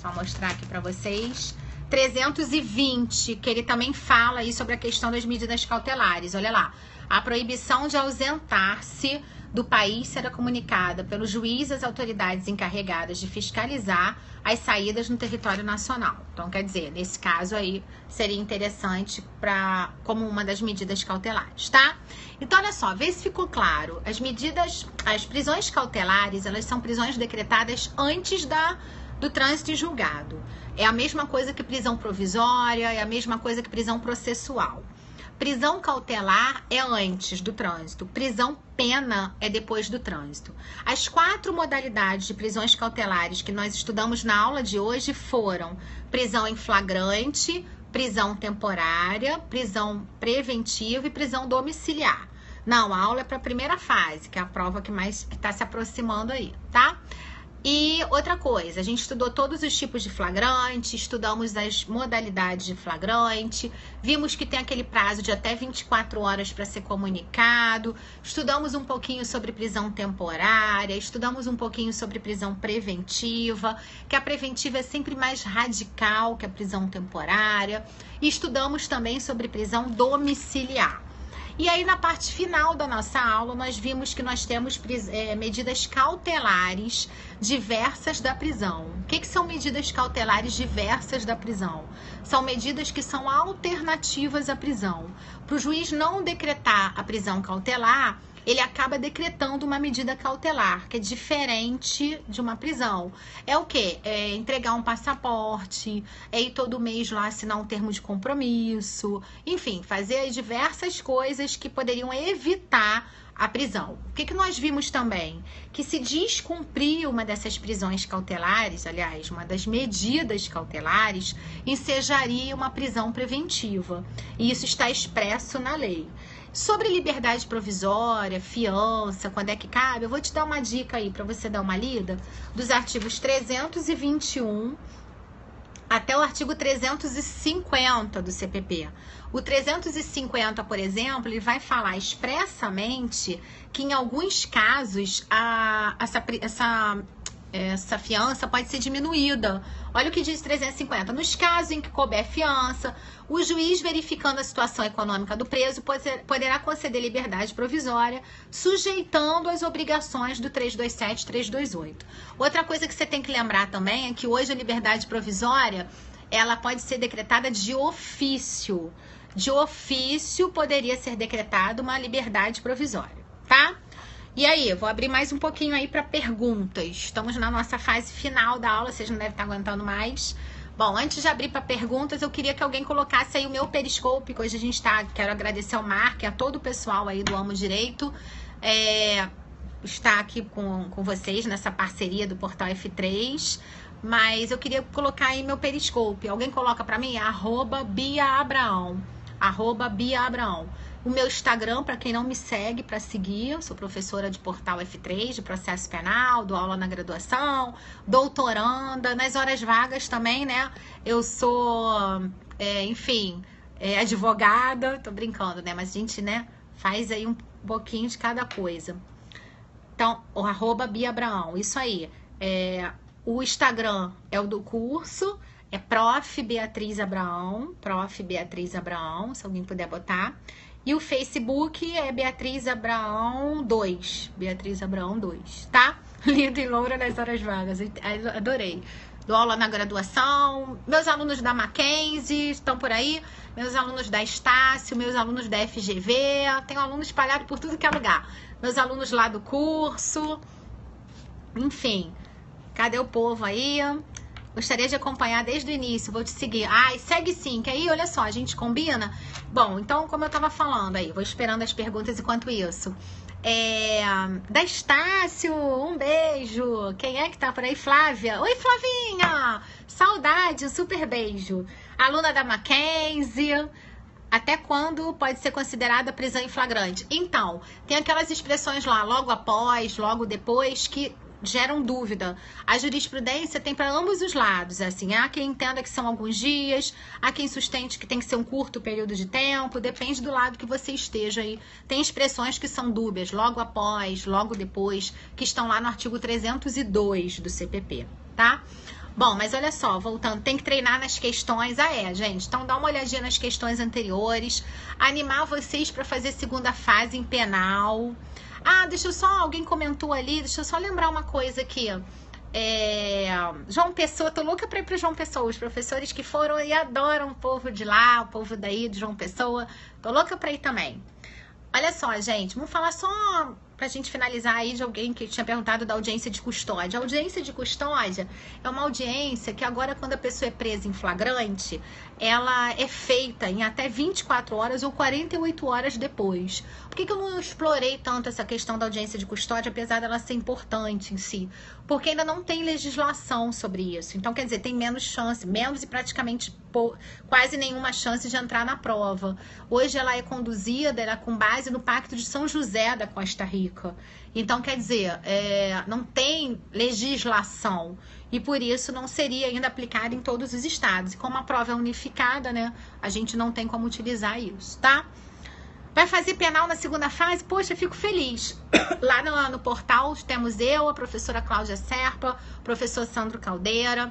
só mostrar aqui para vocês, 320, que ele também fala aí sobre a questão das medidas cautelares. Olha lá, a proibição de ausentar-se do país será comunicada pelo juiz às autoridades encarregadas de fiscalizar as saídas no território nacional. Então, quer dizer, nesse caso aí, seria interessante como uma das medidas cautelares, tá? Então, olha só, vê se ficou claro. As prisões cautelares, elas são prisões decretadas antes do trânsito em julgado. É a mesma coisa que prisão provisória, é a mesma coisa que prisão processual. Prisão cautelar é antes do trânsito, prisão pena é depois do trânsito. As 4 modalidades de prisões cautelares que nós estudamos na aula de hoje foram prisão em flagrante, prisão temporária, prisão preventiva e prisão domiciliar. Não, a aula é para a primeira fase, que é a prova que está se aproximando aí, tá? E outra coisa, a gente estudou todos os tipos de flagrante, estudamos as modalidades de flagrante, vimos que tem aquele prazo de até 24 horas para ser comunicado, estudamos um pouquinho sobre prisão temporária, estudamos um pouquinho sobre prisão preventiva, que a preventiva é sempre mais radical que a prisão temporária, e estudamos também sobre prisão domiciliar. E aí, na parte final da nossa aula, nós vimos que nós temos medidas cautelares diversas da prisão. O que são medidas cautelares diversas da prisão? São medidas que são alternativas à prisão. Para o juiz não decretar a prisão cautelar, ele acaba decretando uma medida cautelar, que é diferente de uma prisão. É o quê? É entregar um passaporte, é ir todo mês lá assinar um termo de compromisso, enfim, fazer diversas coisas que poderiam evitar a prisão. O que nós vimos também? Que se descumprir uma dessas prisões cautelares, aliás, uma das medidas cautelares, ensejaria uma prisão preventiva. E isso está expresso na lei. Sobre liberdade provisória, fiança, quando é que cabe, eu vou te dar uma dica aí para você dar uma lida dos artigos 321 até o artigo 350 do CPP. O 350, por exemplo, ele vai falar expressamente que em alguns casos essa fiança pode ser diminuída. Olha o que diz 350. Nos casos em que couber fiança, o juiz, verificando a situação econômica do preso, poderá conceder liberdade provisória, sujeitando as obrigações do 327 e 328. Outra coisa que você tem que lembrar também é que hoje a liberdade provisória, ela pode ser decretada de ofício. De ofício poderia ser decretada uma liberdade provisória, tá? E aí, vou abrir mais um pouquinho aí para perguntas. Estamos na nossa fase final da aula, vocês não devem estar aguentando mais. Bom, antes de abrir para perguntas, eu queria que alguém colocasse aí o meu Periscope, que hoje a gente está. Quero agradecer ao Mark e a todo o pessoal aí do Amo Direito. Está aqui com vocês nessa parceria do Portal F3. Mas eu queria colocar aí meu Periscope. Alguém coloca para mim? @BiaAbraão. @BiaAbraão. O meu Instagram, para quem não me segue, para seguir, eu sou professora de Portal F3, de processo penal, dou aula na graduação, doutoranda, nas horas vagas também, né? Eu sou, advogada, tô brincando, né? Mas a gente, né, faz aí um pouquinho de cada coisa. Então, o @BiaAbraão, isso aí. O Instagram é o do curso, é Prof. Beatriz Abraão, se alguém puder botar. E o Facebook é Beatriz Abraão 2, tá? Lindo e loura nas horas vagas, adorei. Dou aula na graduação, meus alunos da Mackenzie estão por aí, meus alunos da Estácio, meus alunos da FGV, tenho alunos espalhados por tudo que é lugar. Meus alunos lá do curso, enfim, cadê o povo aí? Gostaria de acompanhar desde o início, vou te seguir. Ai, segue sim, que aí, olha só, a gente combina. Bom, então, como eu tava falando aí, vou esperando as perguntas enquanto isso. Da Estácio, um beijo. Quem é que tá por aí? Flávia. Oi, Flavinha! Saudade, um super beijo. Aluna da Mackenzie. Até quando pode ser considerada prisão em flagrante? Então, tem aquelas expressões lá, logo após, logo depois, que geram dúvida. A jurisprudência tem para ambos os lados, assim, há quem entenda que são alguns dias, há quem sustente que tem que ser um curto período de tempo, depende do lado que você esteja aí. Tem expressões que são dúbias, logo após, logo depois, que estão lá no artigo 302 do CPP, tá? Bom, mas olha só, voltando, tem que treinar nas questões. Gente, então dá uma olhadinha nas questões anteriores, animar vocês para fazer segunda fase em penal. Alguém comentou ali, deixa eu só lembrar uma coisa aqui. João Pessoa, tô louca pra ir pro João Pessoa, os professores que foram e adoram o povo de lá, o povo daí de João Pessoa, tô louca pra ir também. Olha só, gente, vamos falar só pra gente finalizar aí de alguém que tinha perguntado da audiência de custódia. A audiência de custódia é uma audiência que agora, quando a pessoa é presa em flagrante, ela é feita em até 24 horas ou 48 horas depois. Por que eu não explorei tanto essa questão da audiência de custódia, apesar dela ser importante em si? Porque ainda não tem legislação sobre isso. Então, quer dizer, tem menos chance, menos e praticamente quase nenhuma chance de entrar na prova. Hoje ela é conduzida, ela é com base no Pacto de São José da Costa Rica. Então, quer dizer, não tem legislação e por isso não seria ainda aplicada em todos os estados. E como a prova é unificada, né, a gente não tem como utilizar isso, tá? Vai fazer penal na segunda fase? Poxa, fico feliz. Lá no portal temos eu, a professora Cláudia Serpa, o professor Sandro Caldeira.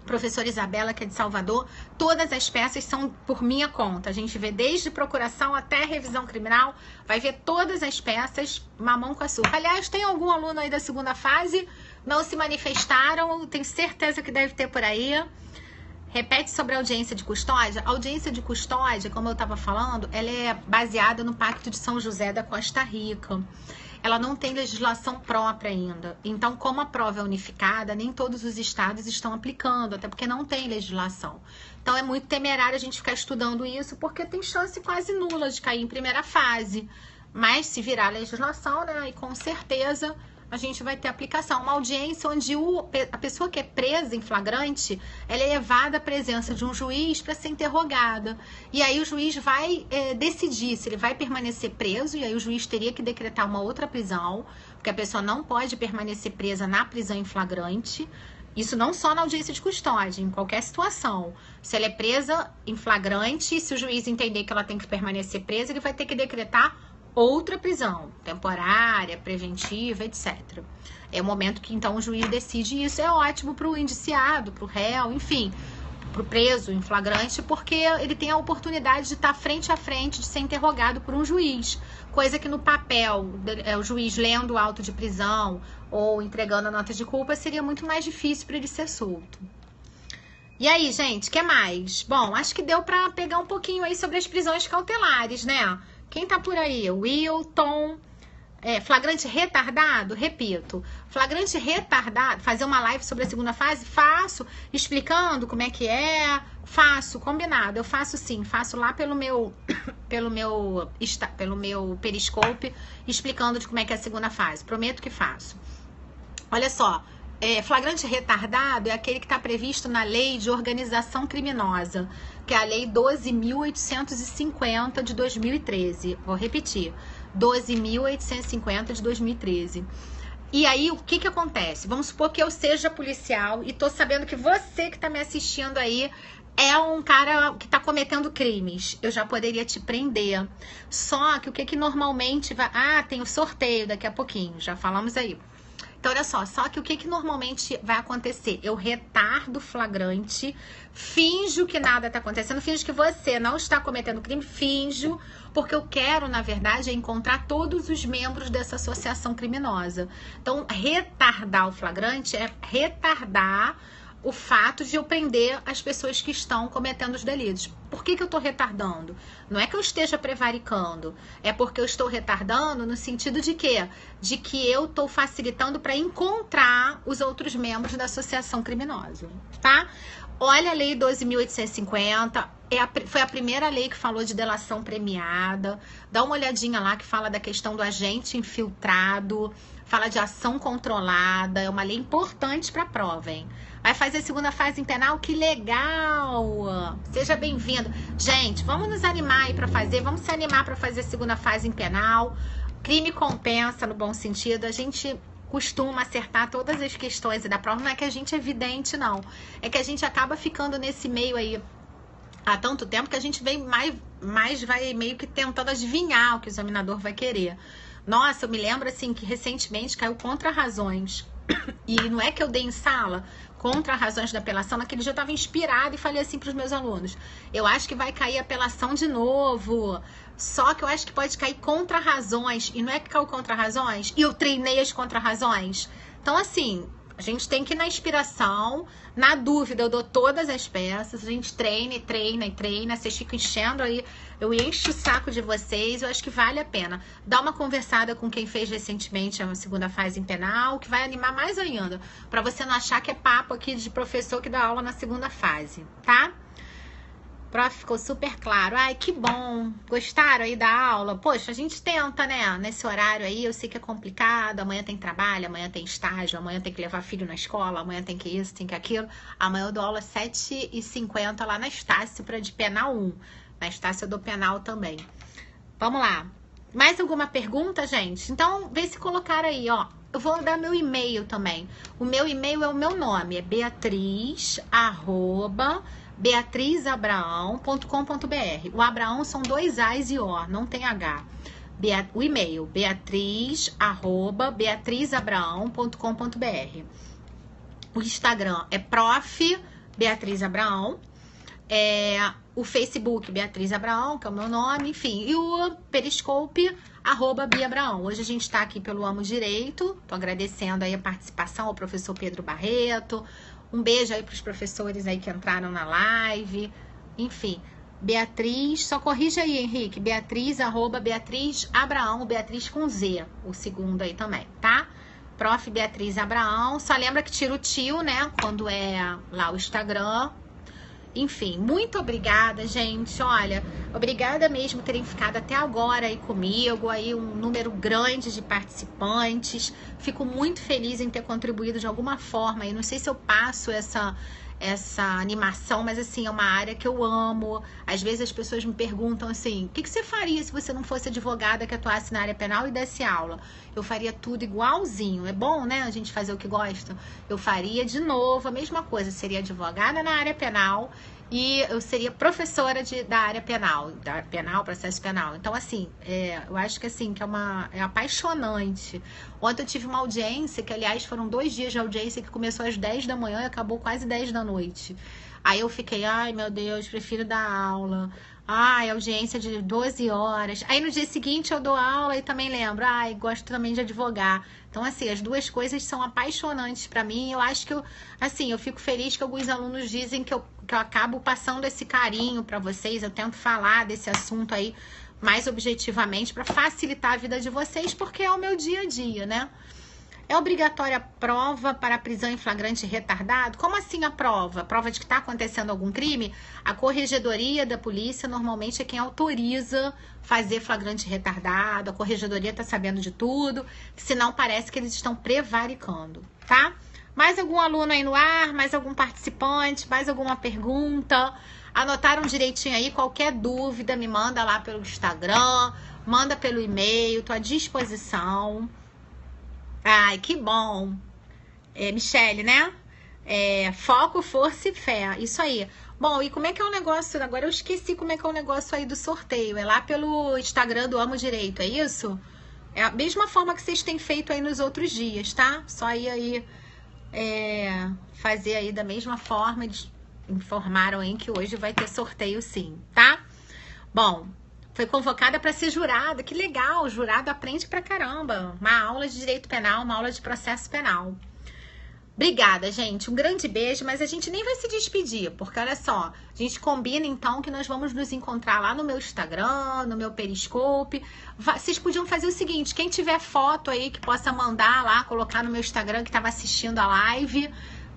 professora Isabela, que é de Salvador, todas as peças são por minha conta. A gente vê desde procuração até revisão criminal, vai ver todas as peças, mamão com açúcar. Aliás, tem algum aluno aí da segunda fase? Não se manifestaram, tenho certeza que deve ter por aí. Repete sobre a audiência de custódia. A audiência de custódia, como eu estava falando, ela é baseada no Pacto de São José da Costa Rica. Ela não tem legislação própria ainda. Então, como a prova é unificada, nem todos os estados estão aplicando, até porque não tem legislação. Então, é muito temerário a gente ficar estudando isso, porque tem chance quase nula de cair em primeira fase. Mas se virar legislação, né, e com certeza a gente vai ter aplicação. Uma audiência onde a pessoa que é presa em flagrante, ela é levada à presença de um juiz para ser interrogada. E aí o juiz vai decidir se ele vai permanecer preso, e aí o juiz teria que decretar uma outra prisão, porque a pessoa não pode permanecer presa na prisão em flagrante. Isso não só na audiência de custódia, em qualquer situação. Se ela é presa em flagrante, se o juiz entender que ela tem que permanecer presa, ele vai ter que decretar outra prisão, temporária, preventiva, etc. É o momento que, então, o juiz decide isso. É ótimo para o indiciado, para o réu, enfim, para o preso em flagrante, porque ele tem a oportunidade de estar frente a frente, de ser interrogado por um juiz. Coisa que no papel, o juiz lendo o auto de prisão ou entregando a nota de culpa, seria muito mais difícil para ele ser solto. E aí, gente, o que mais? Bom, acho que deu para pegar um pouquinho aí sobre as prisões cautelares, né? Quem tá por aí? Wilton. Flagrante retardado? Repito. Flagrante retardado. Fazer uma live sobre a segunda fase? Faço. Explicando como é que é? Faço. Combinado. Eu faço sim. Faço lá pelo meu Periscope, explicando de como é que é a segunda fase. Prometo que faço. Olha só. Flagrante retardado é aquele que está previsto na Lei de Organização Criminosa, que é a Lei 12.850 de 2013. Vou repetir, 12.850 de 2013. E aí, o que acontece? Vamos supor que eu seja policial e tô sabendo que você que tá me assistindo aí é um cara que tá cometendo crimes. Eu já poderia te prender. Só que o que normalmente vai... tem o sorteio daqui a pouquinho, já falamos aí. Então, olha só que o que normalmente vai acontecer? Eu retardo o flagrante, finjo que nada tá acontecendo, finjo que você não está cometendo crime, finjo, porque eu quero, na verdade, encontrar todos os membros dessa associação criminosa. Então, retardar o flagrante é retardar o fato de eu prender as pessoas que estão cometendo os delitos. Por que eu estou retardando? Não é que eu esteja prevaricando, é porque eu estou retardando no sentido de quê? De que eu estou facilitando para encontrar os outros membros da associação criminosa, tá? Olha a Lei 12.850, foi a primeira lei que falou de delação premiada. Dá uma olhadinha lá que fala da questão do agente infiltrado, fala de ação controlada, é uma lei importante para a prova, hein? Vai fazer a segunda fase em penal? Que legal! Seja bem-vindo. Gente, vamos nos animar aí para fazer, vamos se animar para fazer a segunda fase em penal. Crime compensa, no bom sentido. A gente costuma acertar todas as questões da prova. Não é que a gente é vidente, não. É que a gente acaba ficando nesse meio aí há tanto tempo que a gente vem mais vai meio que tentando adivinhar o que o examinador vai querer. Nossa, eu me lembro assim que recentemente caiu contra-razões. E não é que eu dei em sala contra-razões da apelação, naquele dia eu estava inspirada e falei assim para os meus alunos: eu acho que vai cair apelação de novo, só que eu acho que pode cair contra-razões, e não é que caiu contra-razões, e eu treinei as contra-razões. Então assim, a gente tem que ir na inspiração, na dúvida eu dou todas as peças, a gente treina e treina e treina, vocês ficam enchendo aí, eu encho o saco de vocês, eu acho que vale a pena. Dá uma conversada com quem fez recentemente a segunda fase em penal, que vai animar mais ainda, pra você não achar que é papo aqui de professor que dá aula na segunda fase, tá? Prof, ficou super claro. Ai, que bom. Gostaram aí da aula? Poxa, a gente tenta, né? Nesse horário aí, eu sei que é complicado. Amanhã tem trabalho, amanhã tem estágio, amanhã tem que levar filho na escola, amanhã tem que isso, tem que aquilo. Amanhã eu dou aula 7h50 lá na Estácio de penal 1. Na Estácio eu dou penal também. Vamos lá. Mais alguma pergunta, gente? Então, vê se colocaram aí, ó. Eu vou dar meu e-mail também. O meu e-mail é o meu nome, é beatriz@beatrizabraão.com.br. O Abraão são 2 A's e O, não tem H. O e-mail, beatriz@beatrizabraão.com.br. O Instagram é prof. Beatriz Abraão. O Facebook, Beatriz Abraão, que é o meu nome, enfim. E o Periscope, @BiAbraão. Hoje a gente tá aqui pelo Amo Direito. Tô agradecendo aí a participação ao professor Pedro Barreto. Um beijo aí pros professores aí que entraram na live. Enfim, Beatriz, só corrige aí, Henrique. Beatriz, @Beatriz Abraão, Beatriz com Z, o segundo aí também, tá? Prof. Beatriz Abraão. Só lembra que tira o tio, né? Quando é lá o Instagram. Enfim, muito obrigada, gente. Olha, obrigada mesmo por terem ficado até agora aí comigo, aí um número grande de participantes. Fico muito feliz em ter contribuído de alguma forma. E não sei se eu passo essa animação, mas assim, é uma área que eu amo. Às vezes as pessoas me perguntam assim, o que você faria se você não fosse advogada que atuasse na área penal e desse aula? Eu faria tudo igualzinho. É bom, né, a gente fazer o que gosta? Eu faria de novo a mesma coisa, seria advogada na área penal e eu seria professora da área penal, processo penal. Então, assim, eu acho que assim, que é apaixonante. Ontem eu tive uma audiência, que aliás foram 2 dias de audiência, que começou às 10 da manhã e acabou quase 10 da noite. Aí eu fiquei, ai meu Deus, prefiro dar aula. Ai, audiência de 12 horas. Aí no dia seguinte eu dou aula e também lembro, ai, gosto também de advogar. Então, assim, as duas coisas são apaixonantes pra mim. Eu acho que eu fico feliz que alguns alunos dizem que eu acabo passando esse carinho pra vocês. Eu tento falar desse assunto aí mais objetivamente pra facilitar a vida de vocês, porque é o meu dia a dia, né? É obrigatória a prova para prisão em flagrante retardado? Como assim a prova? A prova de que está acontecendo algum crime? A corregedoria da polícia normalmente é quem autoriza fazer flagrante retardado. A corregedoria está sabendo de tudo, senão parece que eles estão prevaricando, tá? Mais algum aluno aí no ar? Mais algum participante? Mais alguma pergunta? Anotaram direitinho aí? Qualquer dúvida me manda lá pelo Instagram, manda pelo e-mail, tô à disposição. Ai, que bom. Michele, né? Foco, força e fé. Isso aí. Bom, e como é que é o negócio? Agora eu esqueci como é que é o negócio aí do sorteio. É lá pelo Instagram do Amo Direito, é isso? É a mesma forma que vocês têm feito aí nos outros dias, tá? Só ir aí fazer aí da mesma forma. Eles informaram aí que hoje vai ter sorteio sim, tá? Bom, foi convocada para ser jurada. Que legal, o jurado aprende pra caramba. Uma aula de direito penal, uma aula de processo penal. Obrigada, gente. Um grande beijo, mas a gente nem vai se despedir, porque olha só, a gente combina então que nós vamos nos encontrar lá no meu Instagram, no meu Periscope. Vocês podiam fazer o seguinte, quem tiver foto aí que possa mandar lá, colocar no meu Instagram que estava assistindo a live,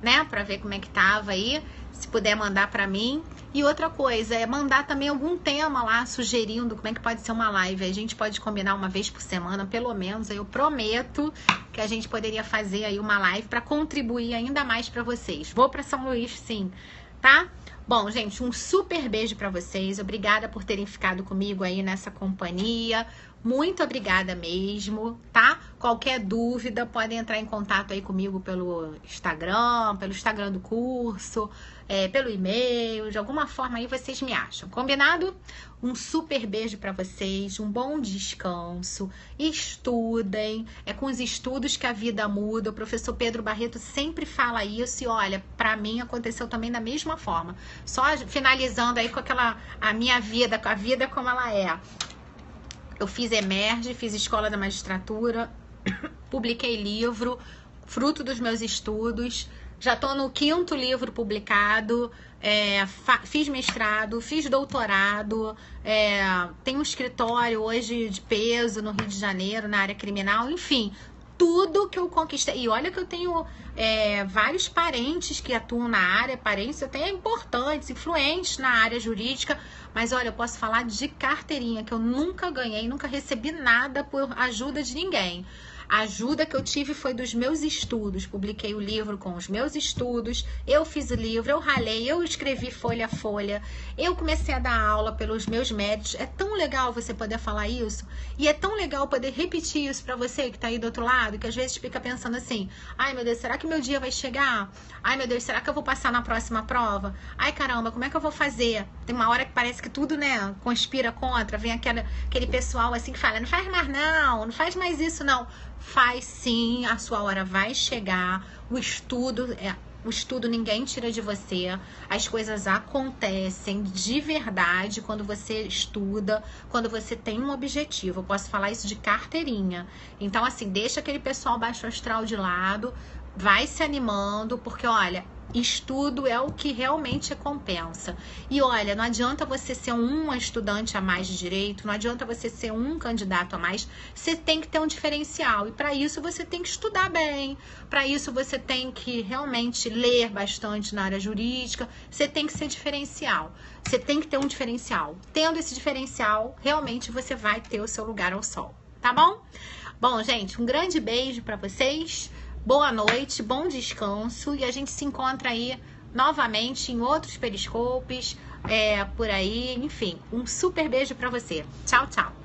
né, pra ver como é que tava aí, se puder mandar pra mim. E outra coisa, mandar também algum tema lá, sugerindo como é que pode ser uma live. A gente pode combinar uma vez por semana, pelo menos. Eu prometo que a gente poderia fazer aí uma live pra contribuir ainda mais pra vocês. Vou pra São Luís, sim, tá? Bom, gente, um super beijo pra vocês. Obrigada por terem ficado comigo aí nessa companhia. Muito obrigada mesmo, tá? Qualquer dúvida, podem entrar em contato aí comigo pelo Instagram do curso, pelo e-mail, de alguma forma aí vocês me acham, combinado? Um super beijo pra vocês, um bom descanso, estudem, é com os estudos que a vida muda. O professor Pedro Barreto sempre fala isso e olha, pra mim aconteceu também da mesma forma. Só finalizando aí com a minha vida, com a vida como ela é. Eu fiz Emerge, fiz Escola da Magistratura, publiquei livro, fruto dos meus estudos. Já tô no 5º livro publicado, fiz mestrado, fiz doutorado, tenho um escritório hoje de peso no Rio de Janeiro, na área criminal, enfim, tudo que eu conquistei. E olha que eu tenho vários parentes que atuam na área, parentes até importantes, influentes na área jurídica, mas olha, eu posso falar de carteirinha, que eu nunca ganhei, nunca recebi nada por ajuda de ninguém. A ajuda que eu tive foi dos meus estudos. Publiquei o livro com os meus estudos, eu fiz o livro, eu ralei, eu escrevi folha a folha, eu comecei a dar aula pelos meus méritos. É tão legal você poder falar isso, e é tão legal poder repetir isso pra você que tá aí do outro lado, que às vezes fica pensando assim, ai meu Deus, será que meu dia vai chegar? Ai meu Deus, será que eu vou passar na próxima prova? Ai caramba, como é que eu vou fazer? Tem uma hora que parece que tudo, né, conspira contra, vem aquele pessoal assim que fala, não faz mais não faz mais isso não. Faz sim, a sua hora vai chegar, o estudo O estudo ninguém tira de você. As coisas acontecem de verdade quando você estuda, quando você tem um objetivo. Eu posso falar isso de carteirinha. Então, assim, deixa aquele pessoal baixo astral de lado, vai se animando, porque, olha, estudo é o que realmente compensa. E olha, não adianta você ser um estudante a mais de direito, não adianta você ser um candidato a mais, você tem que ter um diferencial. E para isso você tem que estudar bem, para isso você tem que realmente ler bastante na área jurídica, você tem que ser diferencial. Você tem que ter um diferencial. Tendo esse diferencial, realmente você vai ter o seu lugar ao sol, tá bom? Bom, gente, um grande beijo para vocês. Boa noite, bom descanso e a gente se encontra aí novamente em outros periscopes, por aí, enfim, um super beijo pra você. Tchau, tchau.